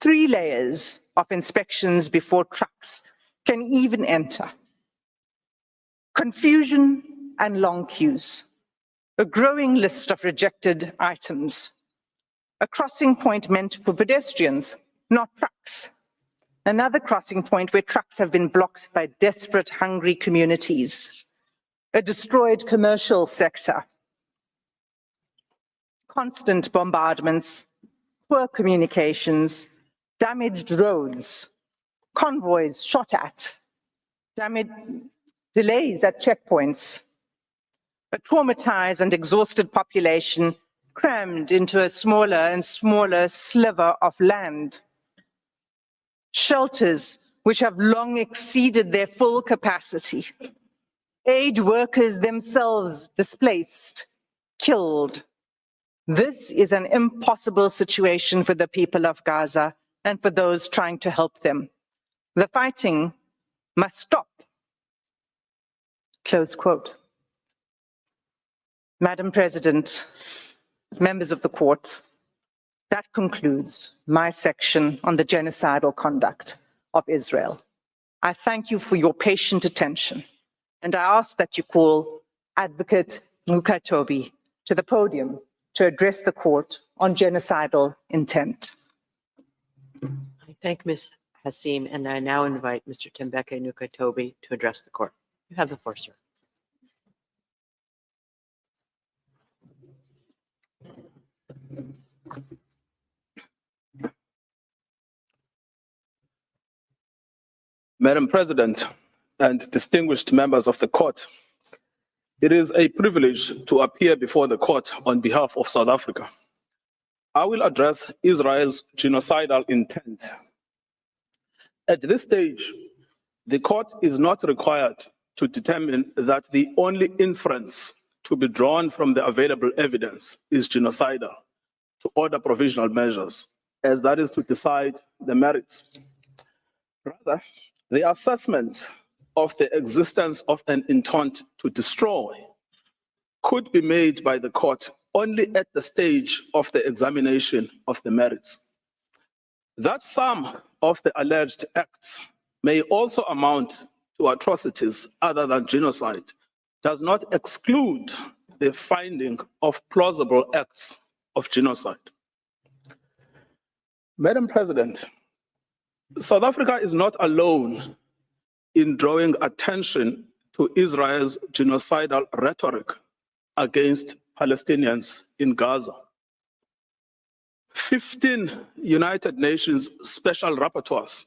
3 layers of inspections before trucks can even enter. Confusion and long queues. A growing list of rejected items. A crossing point meant for pedestrians, not trucks. Another crossing point where trucks have been blocked by desperate, hungry communities. A destroyed commercial sector. Constant bombardments, poor communications, damaged roads, convoys shot at, delays at checkpoints, a traumatized and exhausted population crammed into a smaller and smaller sliver of land, shelters which have long exceeded their full capacity, aid workers themselves displaced, killed. This is an impossible situation for the people of Gaza and for those trying to help them. The fighting must stop." Close quote. Madam President, members of the court, that concludes my section on the genocidal conduct of Israel. I thank you for your patient attention, and I ask that you call Advocate Mukatobi to the podium to address the court on genocidal intent. I thank Ms. Hassim, and I now invite Mr. Tembeke Nukatobi to address the court. You have the floor, sir. Madam President and distinguished members of the court, it is a privilege to appear before the court on behalf of South Africa. I will address Israel's genocidal intent. At this stage, the court is not required to determine that the only inference to be drawn from the available evidence is genocidal to order provisional measures, as that is to decide the merits. Rather, the assessment of the existence of an intent to destroy could be made by the court only at the stage of the examination of the merits. That some of the alleged acts may also amount to atrocities other than genocide does not exclude the finding of plausible acts of genocide. Madam President, South Africa is not alone in drawing attention to Israel's genocidal rhetoric against Palestinians in Gaza. 15 United Nations special rapporteurs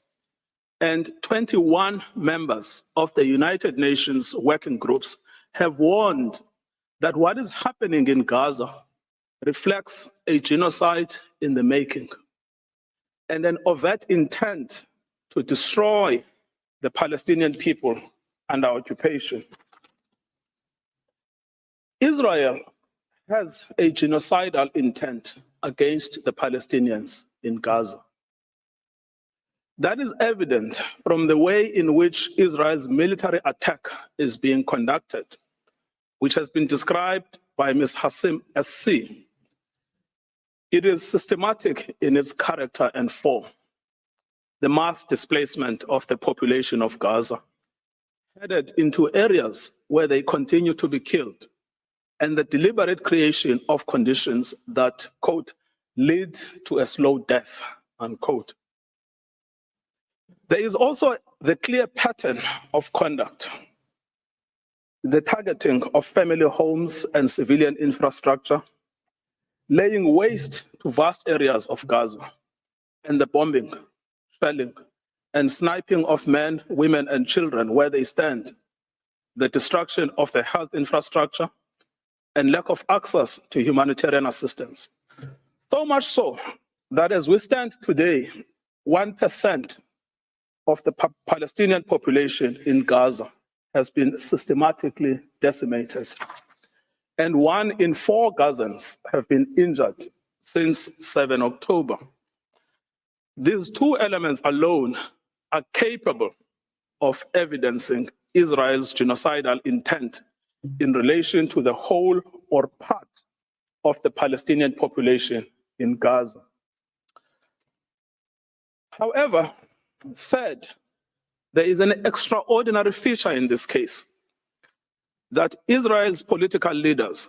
and 21 members of the United Nations working groups have warned that what is happening in Gaza reflects a genocide in the making and an overt intent to destroy the Palestinian people under occupation. Israel has a genocidal intent against the Palestinians in Gaza. That is evident from the way in which Israel's military attack is being conducted, which has been described by Ms. Hassim SC. It is systematic in its character and form. The mass displacement of the population of Gaza, headed into areas where they continue to be killed, and the deliberate creation of conditions that, quote, lead to a slow death, unquote. There is also the clear pattern of conduct, the targeting of family homes and civilian infrastructure, laying waste to vast areas of Gaza, and the bombing, shelling, and sniping of men, women, and children where they stand, the destruction of the health infrastructure, and lack of access to humanitarian assistance. So much so that as we stand today, 1% of the Palestinian population in Gaza has been systematically decimated, and 1 in 4 Gazans have been injured since 7 October. These two elements alone are capable of evidencing Israel's genocidal intent in relation to the whole or part of the Palestinian population in Gaza. However, third, there is an extraordinary feature in this case, that Israel's political leaders,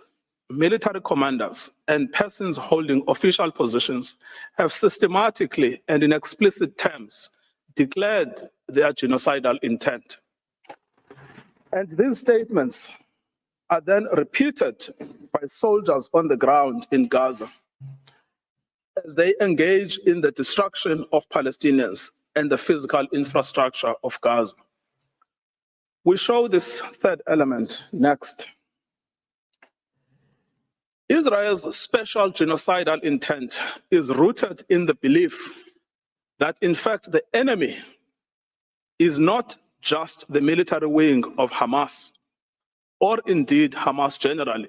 military commanders, and persons holding official positions have systematically and in explicit terms declared their genocidal intent. And these statements are then repeated by soldiers on the ground in Gaza as they engage in the destruction of Palestinians and the physical infrastructure of Gaza. We show this third element next. Israel's special genocidal intent is rooted in the belief that, in fact, the enemy is not just the military wing of Hamas, or indeed Hamas generally,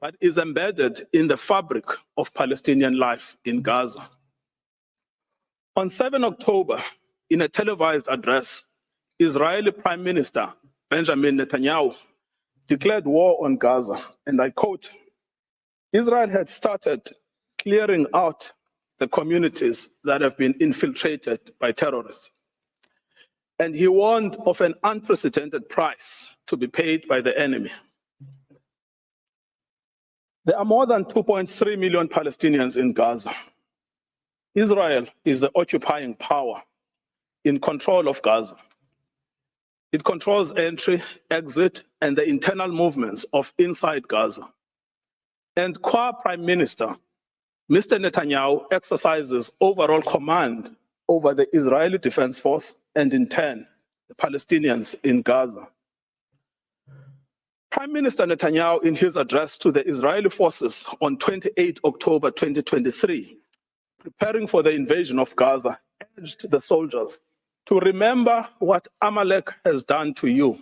but is embedded in the fabric of Palestinian life in Gaza. On 7 October, in a televised address, Israeli Prime Minister Benjamin Netanyahu declared war on Gaza, and I quote, Israel had started clearing out the communities that have been infiltrated by terrorists. And he warned of an unprecedented price to be paid by the enemy. There are more than 2.3 million Palestinians in Gaza. Israel is the occupying power in control of Gaza. It controls entry, exit, and the internal movements of inside Gaza. And Prime Minister, Mr. Netanyahu exercises overall command over the Israeli Defense Force and in turn, the Palestinians in Gaza. Prime Minister Netanyahu, in his address to the Israeli forces on 28 October 2023, preparing for the invasion of Gaza, urged the soldiers to remember what Amalek has done to you.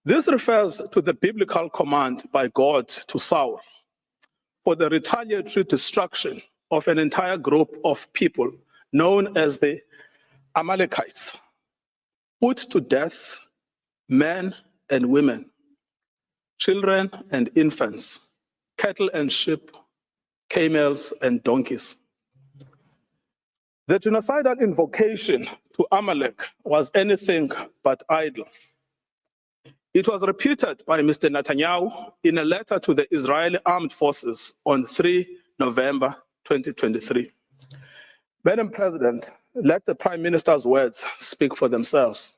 This refers to the biblical command by God to Saul for the retaliatory destruction of an entire group of people known as the Amalekites, put to death men and women, children and infants, cattle and sheep, camels and donkeys. The genocidal invocation to Amalek was anything but idle. It was repeated by Mr. Netanyahu in a letter to the Israeli Armed Forces on 3 November 2023. Madam President, let the Prime Minister's words speak for themselves.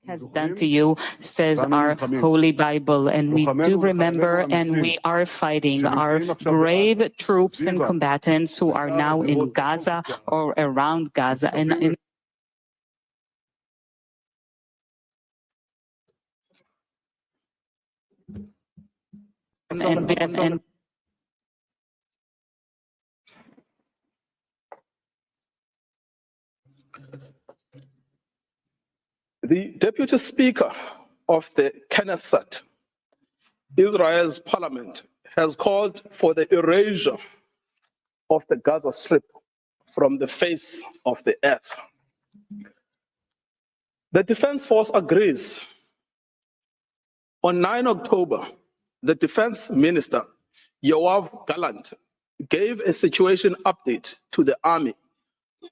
Has done to you, says our Holy Bible, and we do remember and we are fighting our brave troops and combatants who are now in Gaza or around Gaza and The Deputy Speaker of the Knesset, Israel's parliament, has called for the erasure of the Gaza Strip from the face of the earth. The Defense Force agrees. On 9 October, the Defense Minister, Yoav Gallant, gave a situation update to the army,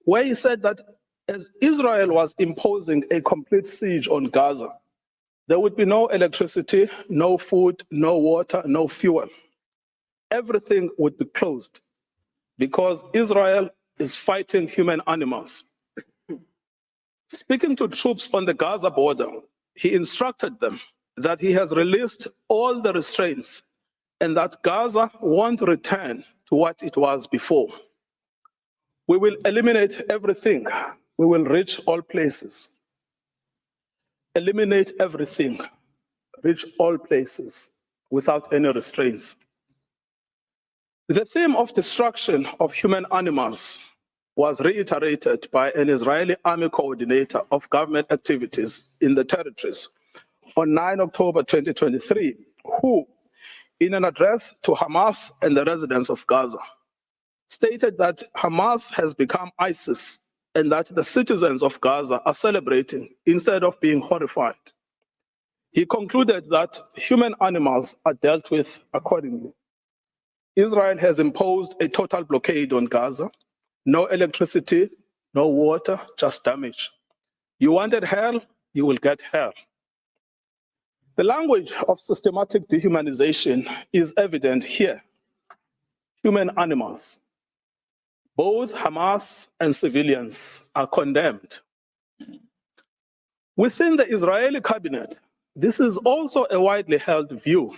where he said that as Israel was imposing a complete siege on Gaza, there would be no electricity, no food, no water, no fuel. Everything would be closed because Israel is fighting human animals. Speaking to troops on the Gaza border, he instructed them that he has released all the restraints and that Gaza won't return to what it was before. We will eliminate everything. We will reach all places. Eliminate everything. Reach all places without any restraints. The theme of destruction of human animals was reiterated by an Israeli army coordinator of government activities in the territories on 9 October 2023, who, in an address to Hamas and the residents of Gaza, stated that Hamas has become ISIS and that the citizens of Gaza are celebrating instead of being horrified. He concluded that human animals are dealt with accordingly. Israel has imposed a total blockade on Gaza. No electricity, no water, just damage. You wanted hell, you will get hell. The language of systematic dehumanization is evident here. Human animals, both Hamas and civilians, are condemned. Within the Israeli cabinet, this is also a widely held view.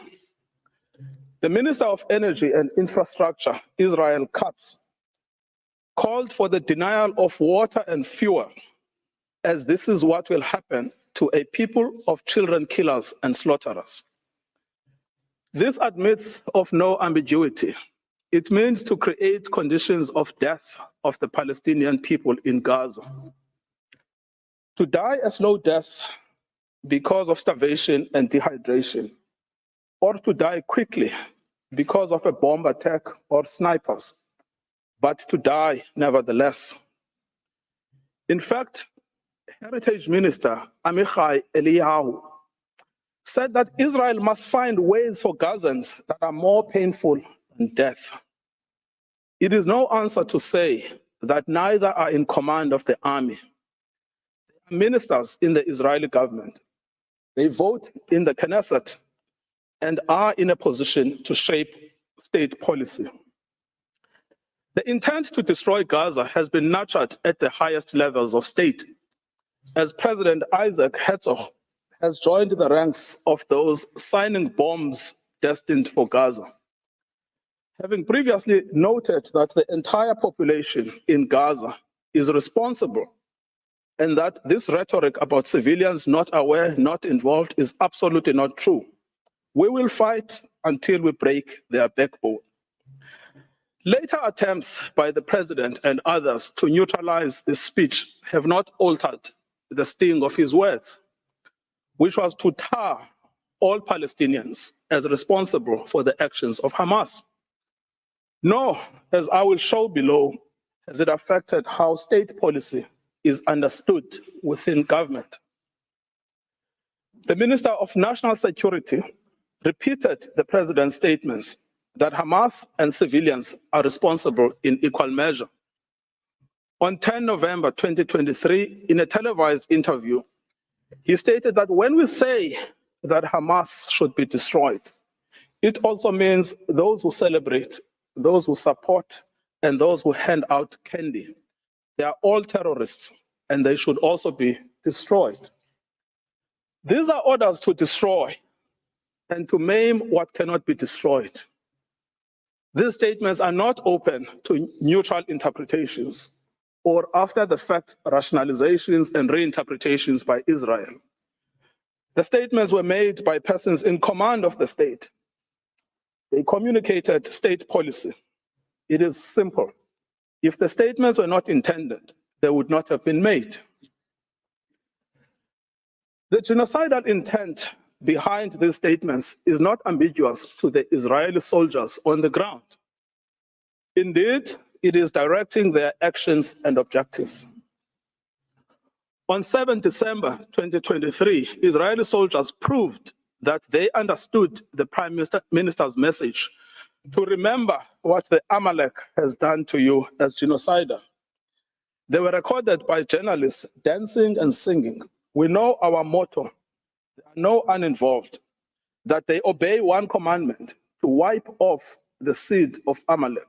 The Minister of Energy and Infrastructure, Israel Katz, called for the denial of water and fuel, as this is what will happen to a people of children killers and slaughterers. This admits of no ambiguity. It means to create conditions of death of the Palestinian people in Gaza. To die a slow death because of starvation and dehydration, or to die quickly because of a bomb attack or snipers, but to die nevertheless. In fact, Heritage Minister Amichai Eliyahu said that Israel must find ways for Gazans that are more painful than death. It is no answer to say that neither are in command of the army. They are ministers in the Israeli government. They vote in the Knesset and are in a position to shape state policy. The intent to destroy Gaza has been nurtured at the highest levels of state, as President Isaac Herzog has joined the ranks of those signing bombs destined for Gaza. Having previously noted that the entire population in Gaza is responsible and that this rhetoric about civilians not aware, not involved is absolutely not true, we will fight until we break their backbone. Later attempts by the president and others to neutralize this speech have not altered the sting of his words, which was to tar all Palestinians as responsible for the actions of Hamas. Nor, as I will show below, has it affected how state policy is understood within government. The Minister of National Security repeated the president's statements that Hamas and civilians are responsible in equal measure. On 10 November 2023, in a televised interview, he stated that when we say that Hamas should be destroyed, it also means those who celebrate, those who support, and those who hand out candy. They are all terrorists, and they should also be destroyed. These are orders to destroy and to maim what cannot be destroyed. These statements are not open to neutral interpretations or after-the-fact rationalizations and reinterpretations by Israel. The statements were made by persons in command of the state. They communicated state policy. It is simple. If the statements were not intended, they would not have been made. The genocidal intent behind these statements is not ambiguous to the Israeli soldiers on the ground. Indeed, it is directing their actions and objectives. On 7 December 2023, Israeli soldiers proved that they understood the Prime Minister's message to remember what the Amalek has done to you as genocider. They were recorded by journalists dancing and singing. We know our motto, there are no uninvolved, that they obey one commandment, to wipe off the seed of Amalek.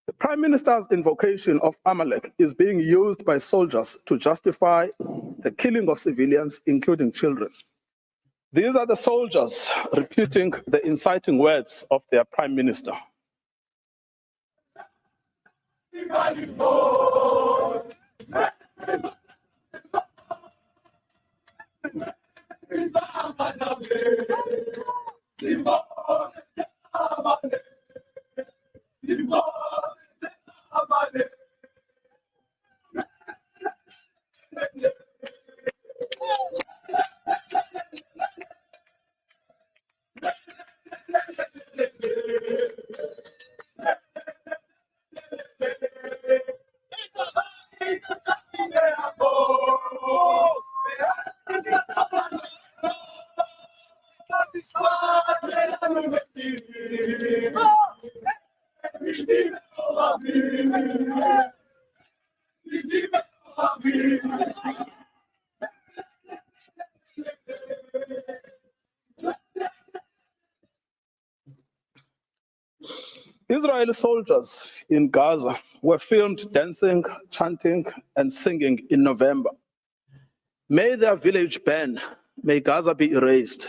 The Prime Minister's invocation of Amalek is being used by soldiers to justify the killing of civilians, including children. These are the soldiers repeating the inciting words of their Prime Minister. Israeli soldiers in Gaza were filmed dancing, chanting, and singing in November. May their village burn, may Gaza be erased.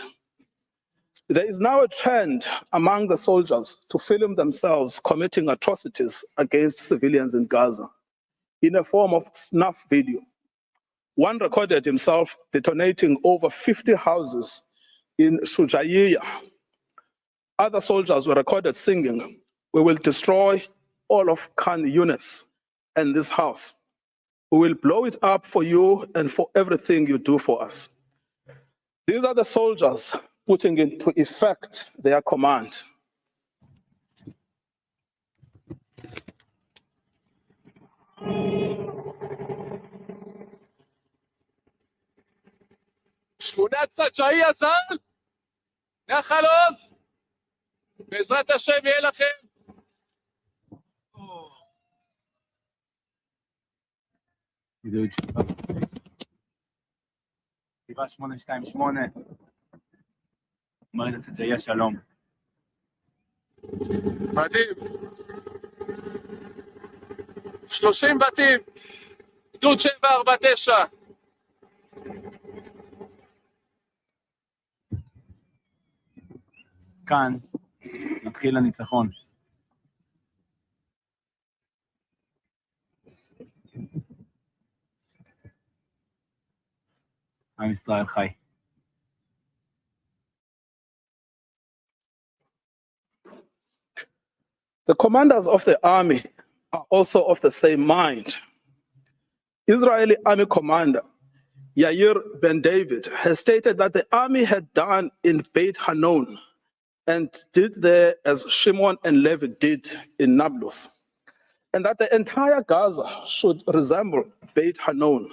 There is now a trend among the soldiers to film themselves committing atrocities against civilians in Gaza in a form of snuff video. One recorded himself detonating over 50 houses in Shujaiya. Other soldiers were recorded singing, "We will destroy all of Khan Yunis and this house. We will blow it up for you and for everything you do for us." These are the soldiers putting into effect their command. שכונת סג'אעיה ז"ל, נחל עוז, בעזרת השם יהיה לכם. חטיבה 828, מרד סג'אעיה שלום. מדהים. 30 בתים, גדוד 749. כאן מתחיל הניצחון. עם ישראל חי. The commanders of the army are also of the same mind. Israeli army commander Yair Ben David has stated that the army had done in Beit Hanon and did there as Shimon and Levi did in Nablus, and that the entire Gaza should resemble Beit Hanon.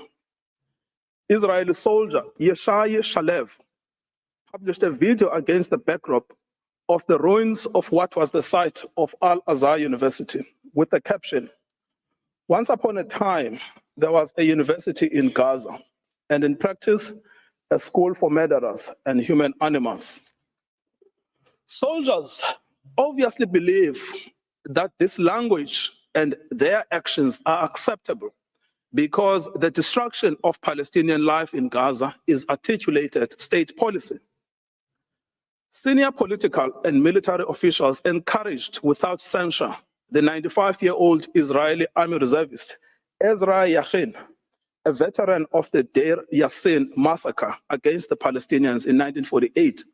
Israeli soldier Yeshai Shalev published a video against the backdrop of the ruins of what was the site of Al-Azhar University with the caption, "Once upon a time, there was a university in Gaza, and in practice, a school for murderers and human animals." Soldiers obviously believe that this language and their actions are acceptable because the destruction of Palestinian life in Gaza is articulated state policy. Senior political and military officials encouraged without censure the 95-year-old Israeli army reservist Ezra Yachin, a veteran of the Deir Yassin massacre against the Palestinians in 1948,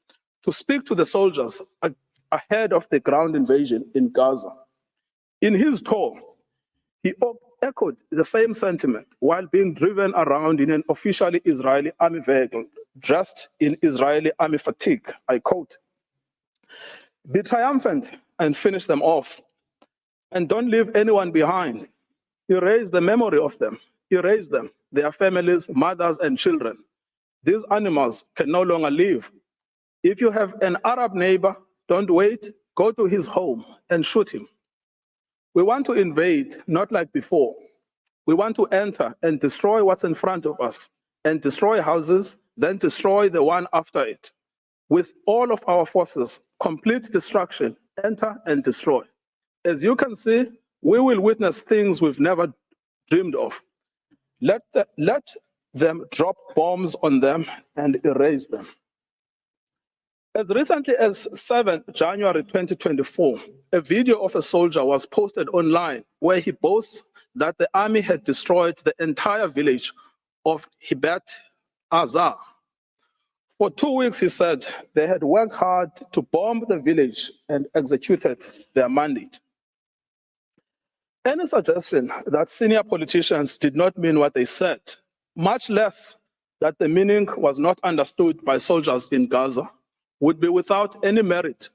to speak to the soldiers ahead of the ground invasion in Gaza. In his tour, he echoed the same sentiment while being driven around in an officially Israeli army vehicle, dressed in Israeli army fatigue. I quote, "Be triumphant and finish them off, and don't leave anyone behind. Erase the memory of them. Erase them, their families, mothers, and children. These animals can no longer live. If you have an Arab neighbor, don't wait, go to his home and shoot him. We want to invade, not like before. We want to enter and destroy what's in front of us, and destroy houses, then destroy the one after it. With all of our forces, complete destruction, enter and destroy. As you can see, we will witness things we've never dreamed of. Let them drop bombs on them and erase them." As recently as 7 January 2024, a video of a soldier was posted online where he boasts that the army had destroyed the entire village of Hibat Azar. For 2 weeks, he said, they had worked hard to bomb the village and executed their mandate. Any suggestion that senior politicians did not mean what they said, much less that the meaning was not understood by soldiers in Gaza, would be without any merit.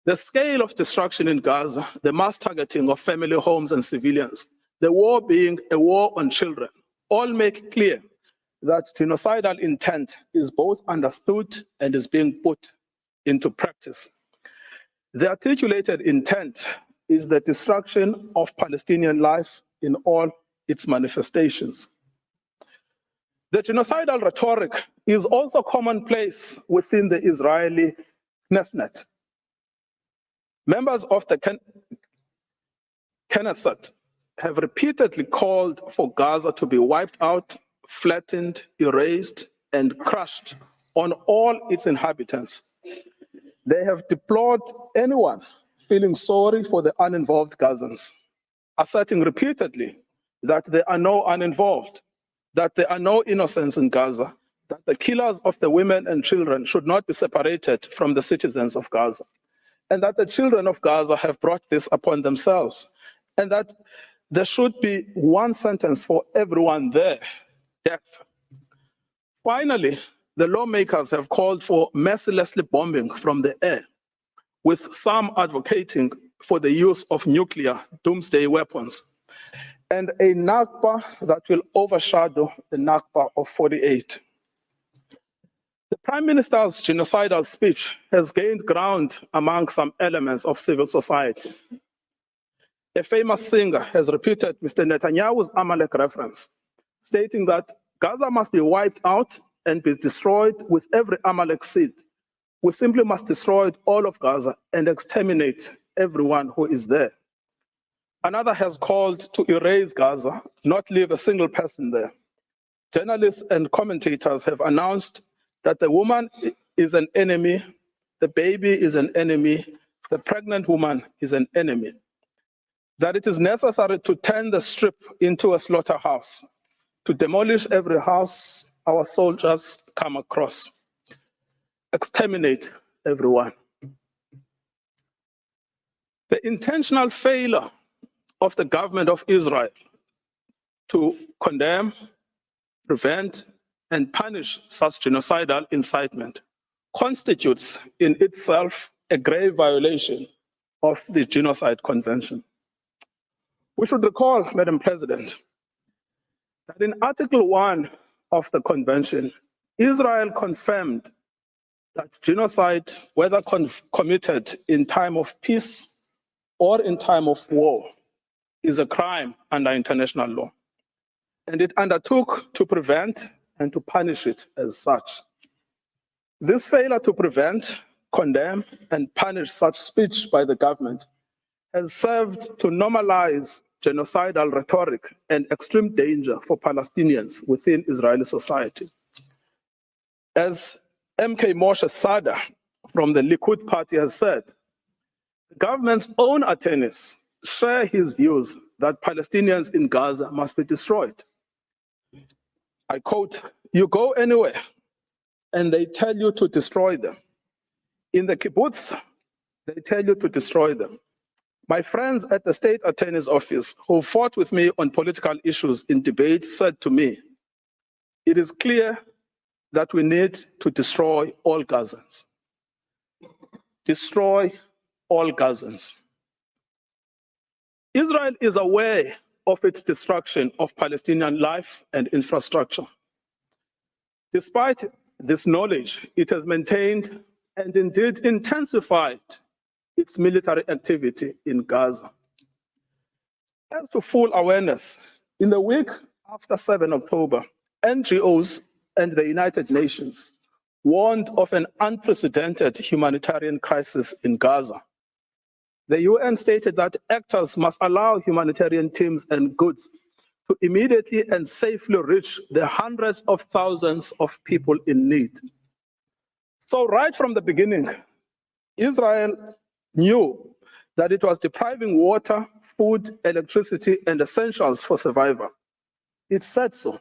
The scale of destruction in Gaza, the mass targeting of family homes and civilians, the war being a war on children, all make clear that genocidal intent is both understood and is being put into practice. The articulated intent is the destruction of Palestinian life in all its manifestations. The genocidal rhetoric is also commonplace within the Israeli Knesset. Members of the Knesset have repeatedly called for Gaza to be wiped out, flattened, erased, and crushed on all its inhabitants. They have deplored anyone feeling sorry for the uninvolved Gazans, asserting repeatedly that there are no uninvolved, that there are no innocents in Gaza, that the killers of the women and children should not be separated from the citizens of Gaza, and that the children of Gaza have brought this upon themselves, and that there should be one sentence for everyone there, death. Finally, the lawmakers have called for mercilessly bombing from the air, with some advocating for the use of nuclear doomsday weapons, and a Nakba that will overshadow the Nakba of 48. The Prime Minister's genocidal speech has gained ground among some elements of civil society. A famous singer has repeated Mr. Netanyahu's Amalek reference, stating that Gaza must be wiped out and be destroyed with every Amalek seed. We simply must destroy all of Gaza and exterminate everyone who is there. Another has called to erase Gaza, not leave a single person there. Journalists and commentators have announced that the woman is an enemy, the baby is an enemy, the pregnant woman is an enemy. That it is necessary to turn the strip into a slaughterhouse, to demolish every house our soldiers come across, exterminate everyone. The intentional failure of the government of Israel to condemn, prevent, and punish such genocidal incitement constitutes in itself a grave violation of the Genocide Convention. We should recall, Madam President, that in Article 1 of the convention, Israel confirmed that genocide, whether committed in time of peace or in time of war, is a crime under international law. And it undertook to prevent and to punish it as such. This failure to prevent, condemn, and punish such speech by the government has served to normalize genocidal rhetoric and extreme danger for Palestinians within Israeli society. As MK Moshe Sada from the Likud party has said, the government's own attorneys share his views that Palestinians in Gaza must be destroyed. I quote, "You go anywhere and they tell you to destroy them. In the kibbutz, they tell you to destroy them. My friends at the state attorney's office who fought with me on political issues in debate said to me, it is clear that we need to destroy all Gazans. Destroy all Gazans." Israel is aware of its destruction of Palestinian life and infrastructure. Despite this knowledge, it has maintained and indeed intensified its military activity in Gaza. As to full awareness, in the week after 7 October, NGOs and the United Nations warned of an unprecedented humanitarian crisis in Gaza. The UN stated that actors must allow humanitarian teams and goods to immediately and safely reach the hundreds of thousands of people in need. So right from the beginning, Israel knew that it was depriving water, food, electricity, and essentials for survival. It said so.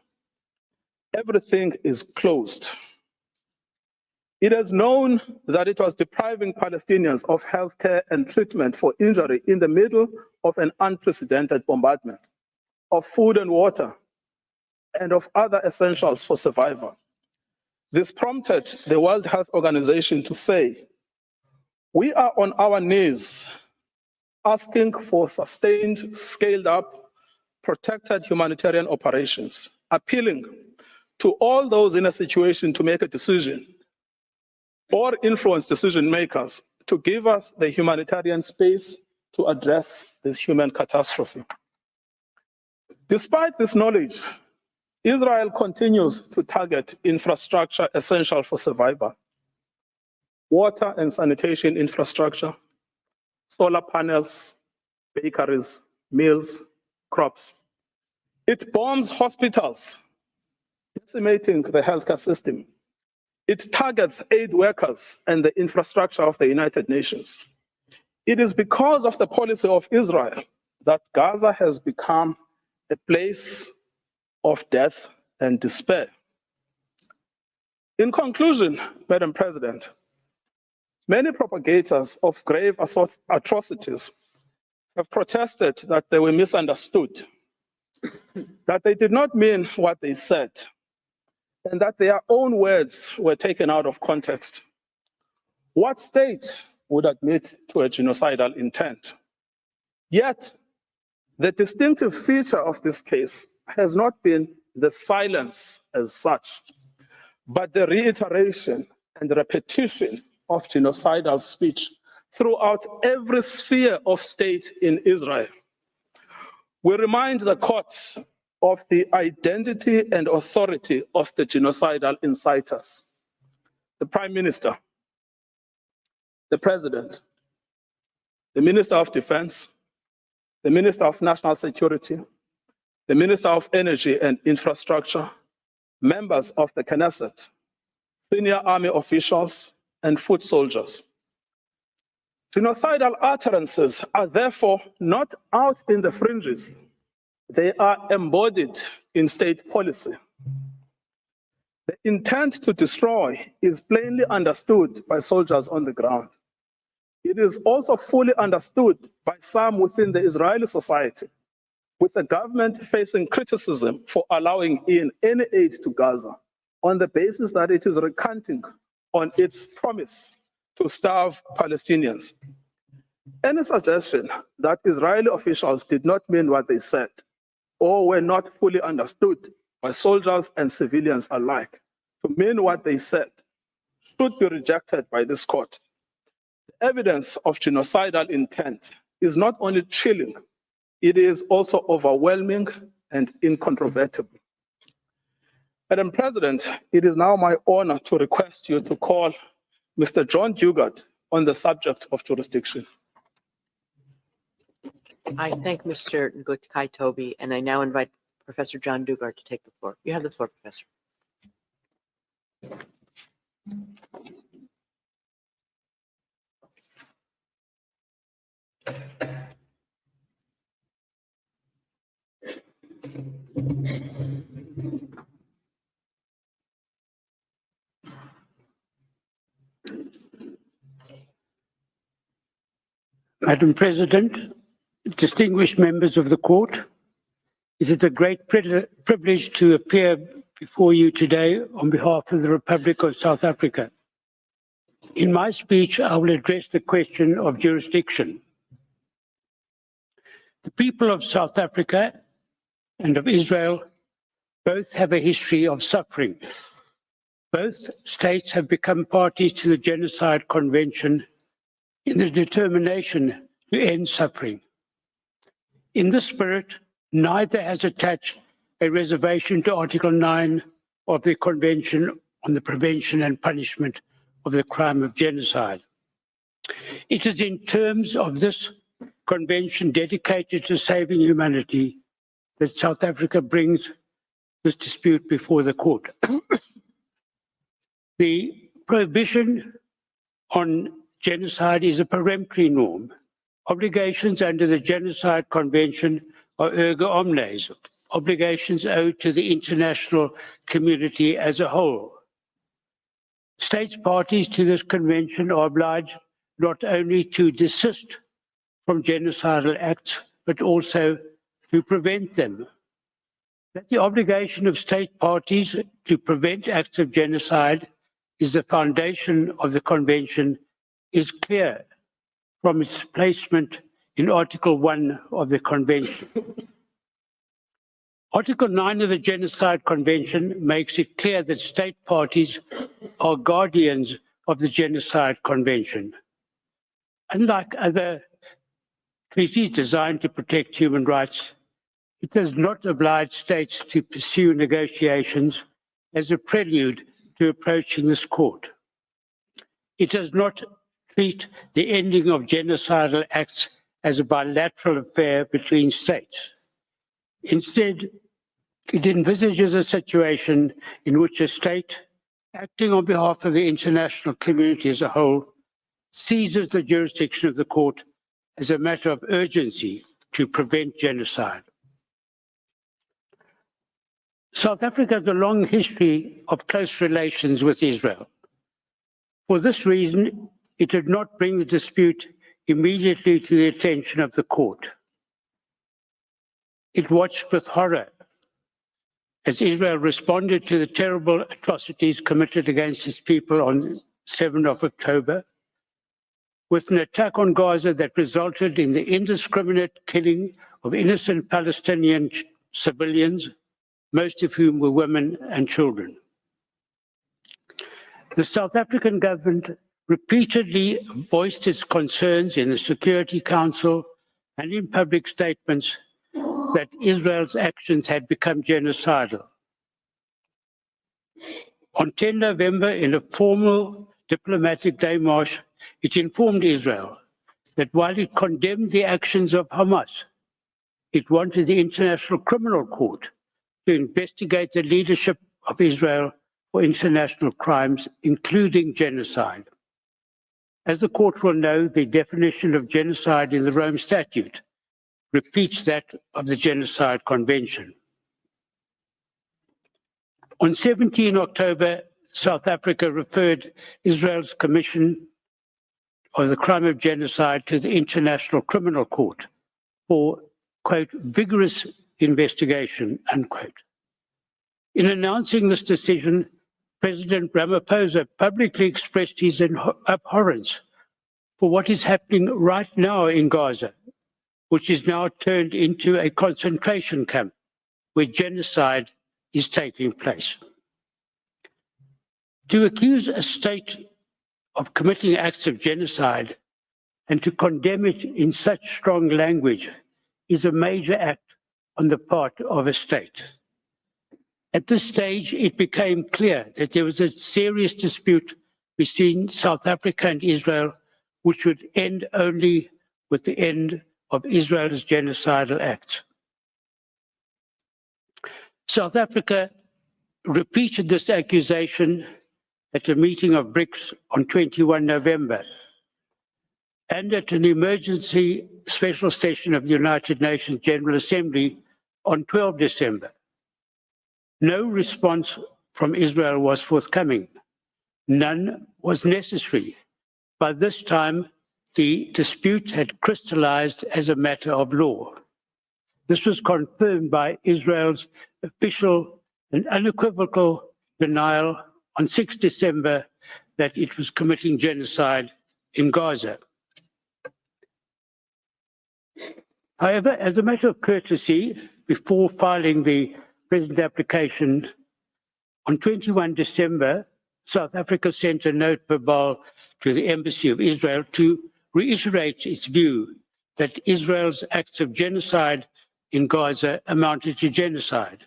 Everything is closed. It has known that it was depriving Palestinians of healthcare and treatment for injury in the middle of an unprecedented bombardment, of food and water, and of other essentials for survival. This prompted the World Health Organization to say, "We are on our knees asking for sustained, scaled up, protected humanitarian operations, appealing to all those in a situation to make a decision or influence decision makers to give us the humanitarian space to address this human catastrophe." Despite this knowledge, Israel continues to target infrastructure essential for survival: water and sanitation infrastructure, solar panels, bakeries, mills, crops. It bombs hospitals, decimating the healthcare system. It targets aid workers and the infrastructure of the United Nations. It is because of the policy of Israel that Gaza has become a place of death and despair. In conclusion, Madam President, many propagators of grave atrocities have protested that they were misunderstood, that they did not mean what they said, and that their own words were taken out of context. What state would admit to a genocidal intent? Yet, the distinctive feature of this case has not been the silence as such, but the reiteration and repetition of genocidal speech throughout every sphere of state in Israel. We remind the court of the identity and authority of the genocidal inciters: the Prime Minister, the President, the Minister of Defense, the Minister of National Security, the Minister of Energy and Infrastructure, members of the Knesset, senior army officials, and foot soldiers. Genocidal utterances are therefore not out in the fringes. They are embodied in state policy. The intent to destroy is plainly understood by soldiers on the ground. It is also fully understood by some within the Israeli society, with the government facing criticism for allowing in any aid to Gaza on the basis that it is recanting on its promise to starve Palestinians. Any suggestion that Israeli officials did not mean what they said or were not fully understood by soldiers and civilians alike to mean what they said should be rejected by this court. The evidence of genocidal intent is not only chilling, it is also overwhelming and incontrovertible. Madam President, it is now my honor to request you to call Mr. John Dugard on the subject of jurisdiction. I thank Mr. Ngukai Toby, and I now invite Professor John Dugard to take the floor. You have the floor, Professor. Madam President, distinguished members of the court, it is a great privilege to appear before you today on behalf of the Republic of South Africa. In my speech, I will address the question of jurisdiction. The people of South Africa and of Israel both have a history of suffering. Both states have become parties to the Genocide Convention in the determination to end suffering. In this spirit, neither has attached a reservation to Article 9 of the Convention on the Prevention and Punishment of the Crime of Genocide. It is in terms of this convention dedicated to saving humanity that South Africa brings this dispute before the court. The prohibition on genocide is a peremptory norm. Obligations under the Genocide Convention are erga omnes, obligations owed to the international community as a whole. States parties to this convention are obliged not only to desist from genocidal acts, but also to prevent them. That the obligation of state parties to prevent acts of genocide is the foundation of the convention is clear from its placement in Article 1 of the convention. Article 9 of the Genocide Convention makes it clear that state parties are guardians of the Genocide Convention. Unlike other treaties designed to protect human rights, it does not oblige states to pursue negotiations as a prelude to approaching this court. It does not treat the ending of genocidal acts as a bilateral affair between states. Instead, it envisages a situation in which a state, acting on behalf of the international community as a whole, seizes the jurisdiction of the court as a matter of urgency to prevent genocide. South Africa has a long history of close relations with Israel. For this reason, it did not bring the dispute immediately to the attention of the court. It watched with horror as Israel responded to the terrible atrocities committed against its people on 7th of October, with an attack on Gaza that resulted in the indiscriminate killing of innocent Palestinian civilians, most of whom were women and children. The South African government repeatedly voiced its concerns in the Security Council and in public statements that Israel's actions had become genocidal. On 10 November, in a formal diplomatic démarche, it informed Israel that while it condemned the actions of Hamas, it wanted the International Criminal Court to investigate the leadership of Israel for international crimes, including genocide. As the court will know, the definition of genocide in the Rome Statute repeats that of the Genocide Convention. On 17 October, South Africa referred Israel's commission of the crime of genocide to the International Criminal Court for, quote, vigorous investigation, unquote. In announcing this decision, President Ramaphosa publicly expressed his abhorrence for what is happening right now in Gaza, which is now turned into a concentration camp where genocide is taking place. To accuse a state of committing acts of genocide and to condemn it in such strong language is a major act on the part of a state. At this stage, it became clear that there was a serious dispute between South Africa and Israel, which would end only with the end of Israel's genocidal acts. South Africa repeated this accusation at a meeting of BRICS on 21 November and at an emergency special session of the United Nations General Assembly on 12 December. No response from Israel was forthcoming. None was necessary. By this time, the dispute had crystallized as a matter of law. This was confirmed by Israel's official and unequivocal denial on 6 December that it was committing genocide in Gaza. However, as a matter of courtesy, before filing the present application, on 21 December, South Africa sent a note verbal to the Embassy of Israel to reiterate its view that Israel's acts of genocide in Gaza amounted to genocide,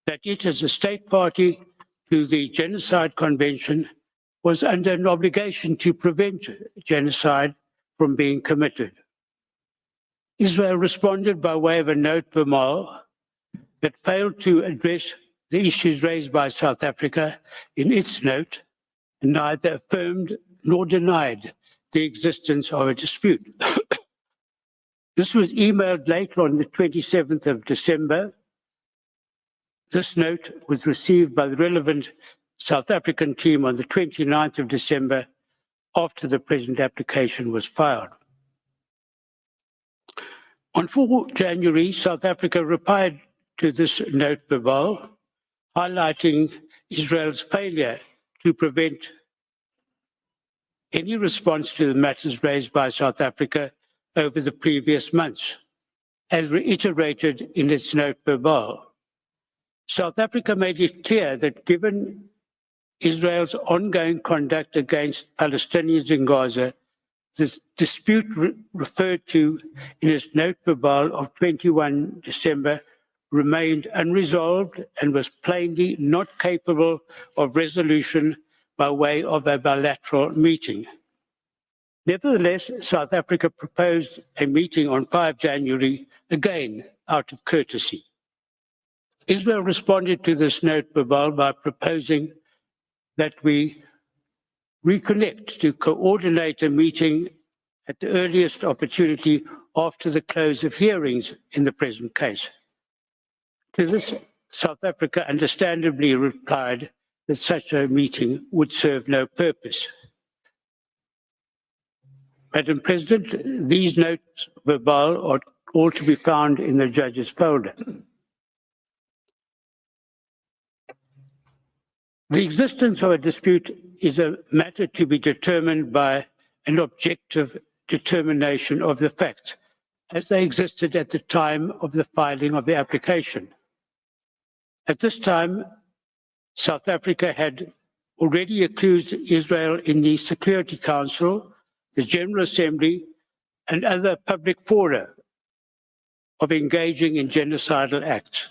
that it, as a state party to the Genocide Convention, was under an obligation to prevent genocide from being committed. Israel responded by way of a note verbal that failed to address the issues raised by South Africa in its note, and neither affirmed nor denied the existence of a dispute. This was emailed later on the 27th of December. This note was received by the relevant South African team on the 29th of December after the present application was filed. On 4 January, South Africa replied to this note verbal, highlighting Israel's failure to prevent any response to the matters raised by South Africa over the previous months, as reiterated in its note verbal. South Africa made it clear that given Israel's ongoing conduct against Palestinians in Gaza, this dispute referred to in its note verbal of 21 December remained unresolved and was plainly not capable of resolution by way of a bilateral meeting. Nevertheless, South Africa proposed a meeting on 5 January, again out of courtesy. Israel responded to this note verbal by proposing that we reconnect to coordinate a meeting at the earliest opportunity after the close of hearings in the present case. To this, South Africa understandably replied that such a meeting would serve no purpose. Madam President, these notes verbal are all to be found in the judge's folder. The existence of a dispute is a matter to be determined by an objective determination of the facts as they existed at the time of the filing of the application. At this time, South Africa had already accused Israel in the Security Council, the General Assembly, and other public fora of engaging in genocidal acts.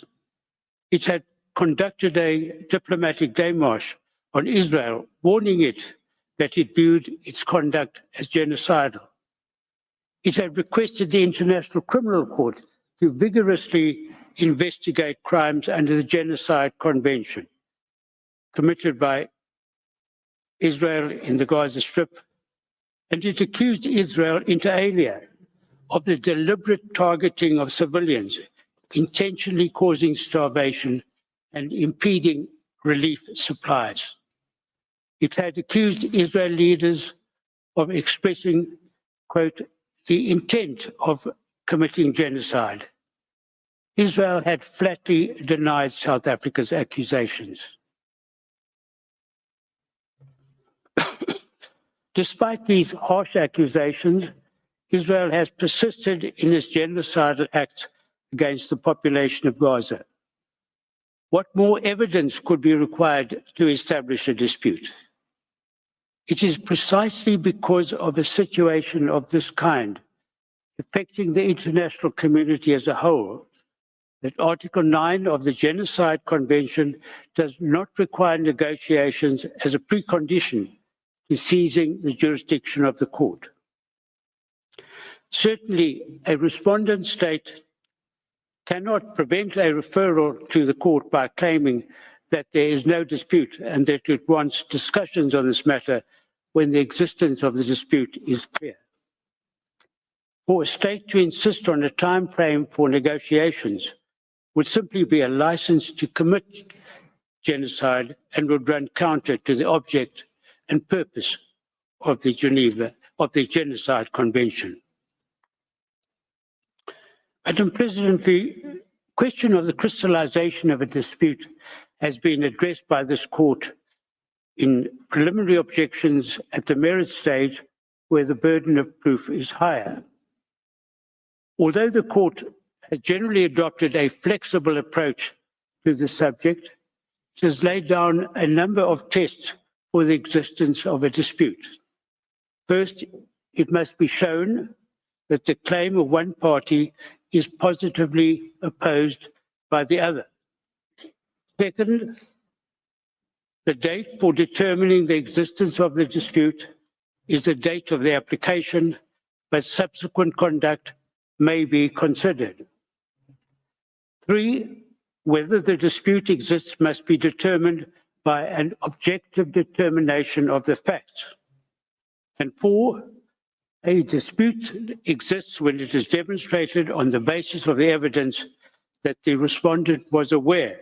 It had conducted a diplomatic démarche on Israel, warning it that it viewed its conduct as genocidal. It had requested the International Criminal Court to vigorously investigate crimes under the Genocide Convention committed by Israel in the Gaza Strip, and it accused Israel inter alia of the deliberate targeting of civilians, intentionally causing starvation and impeding relief supplies. It had accused Israel leaders of expressing, quote, the intent of committing genocide. Israel had flatly denied South Africa's accusations. Despite these harsh accusations, Israel has persisted in its genocidal acts against the population of Gaza. What more evidence could be required to establish a dispute? It is precisely because of a situation of this kind, affecting the international community as a whole, that Article 9 of the Genocide Convention does not require negotiations as a precondition to seizing the jurisdiction of the court. Certainly, a respondent state cannot prevent a referral to the court by claiming that there is no dispute and that it wants discussions on this matter when the existence of the dispute is clear. For a state to insist on a time frame for negotiations would simply be a license to commit genocide and would run counter to the object and purpose of the Genocide Convention. Madam President, the question of the crystallization of a dispute has been addressed by this court in preliminary objections at the merit stage where the burden of proof is higher. Although the court has generally adopted a flexible approach to the subject, it has laid down a number of tests for the existence of a dispute. First, it must be shown that the claim of one party is positively opposed by the other. Second, the date for determining the existence of the dispute is the date of the application, but subsequent conduct may be considered. 3, whether the dispute exists must be determined by an objective determination of the facts. And 4, a dispute exists when it is demonstrated on the basis of the evidence that the respondent was aware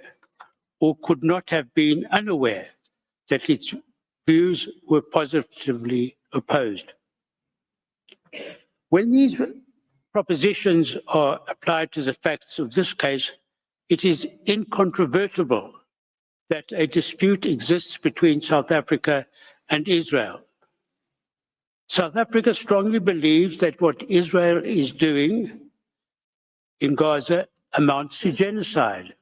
or could not have been unaware that its views were positively opposed. When these propositions are applied to the facts of this case, it is incontrovertible that a dispute exists between South Africa and Israel. South Africa strongly believes that what Israel is doing in Gaza amounts to genocide.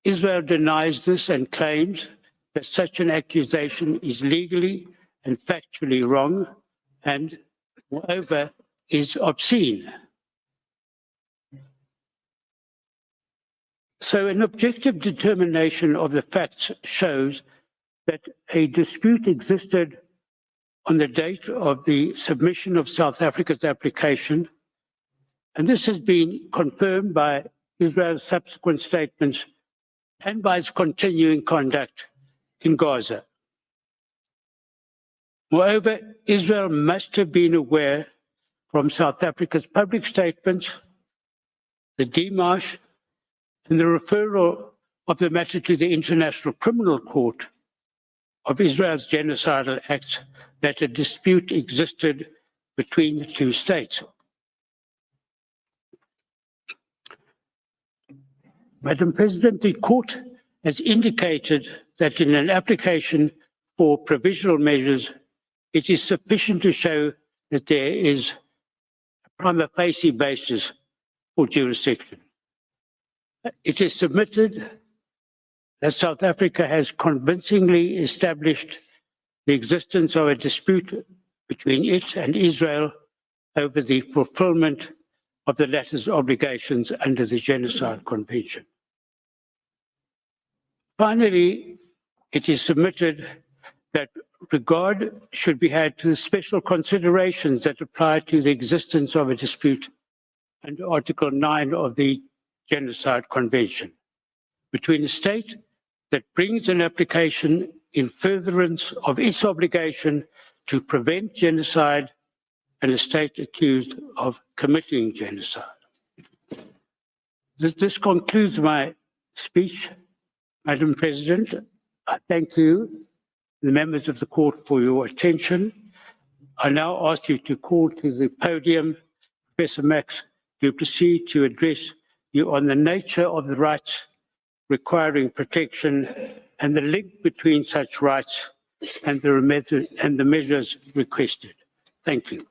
Israel denies this and claims that such an accusation is legally and factually wrong and, moreover, is obscene. So an objective determination of the facts shows that a dispute existed on the date of the submission of South Africa's application, and this has been confirmed by Israel's subsequent statements and by its continuing conduct in Gaza. Moreover, Israel must have been aware from South Africa's public statements, the démarche, and the referral of the matter to the International Criminal Court of Israel's genocidal acts that a dispute existed between the two states. Madam President, the court has indicated that in an application for provisional measures, it is sufficient to show that there is a prima facie basis for jurisdiction. It is submitted that South Africa has convincingly established the existence of a dispute between it and Israel over the fulfillment of the latter's obligations under the Genocide Convention. Finally, it is submitted that regard should be had to the special considerations that apply to the existence of a dispute under Article 9 of the Genocide Convention between a state that brings an application in furtherance of its obligation to prevent genocide and a state accused of committing genocide. This concludes my speech, Madam President. I thank you, the members of the court, for your attention. I now ask you to call to the podium Professor Max du Plessis to address you on the nature of the rights requiring protection and the link between such rights and the measures requested. Thank you.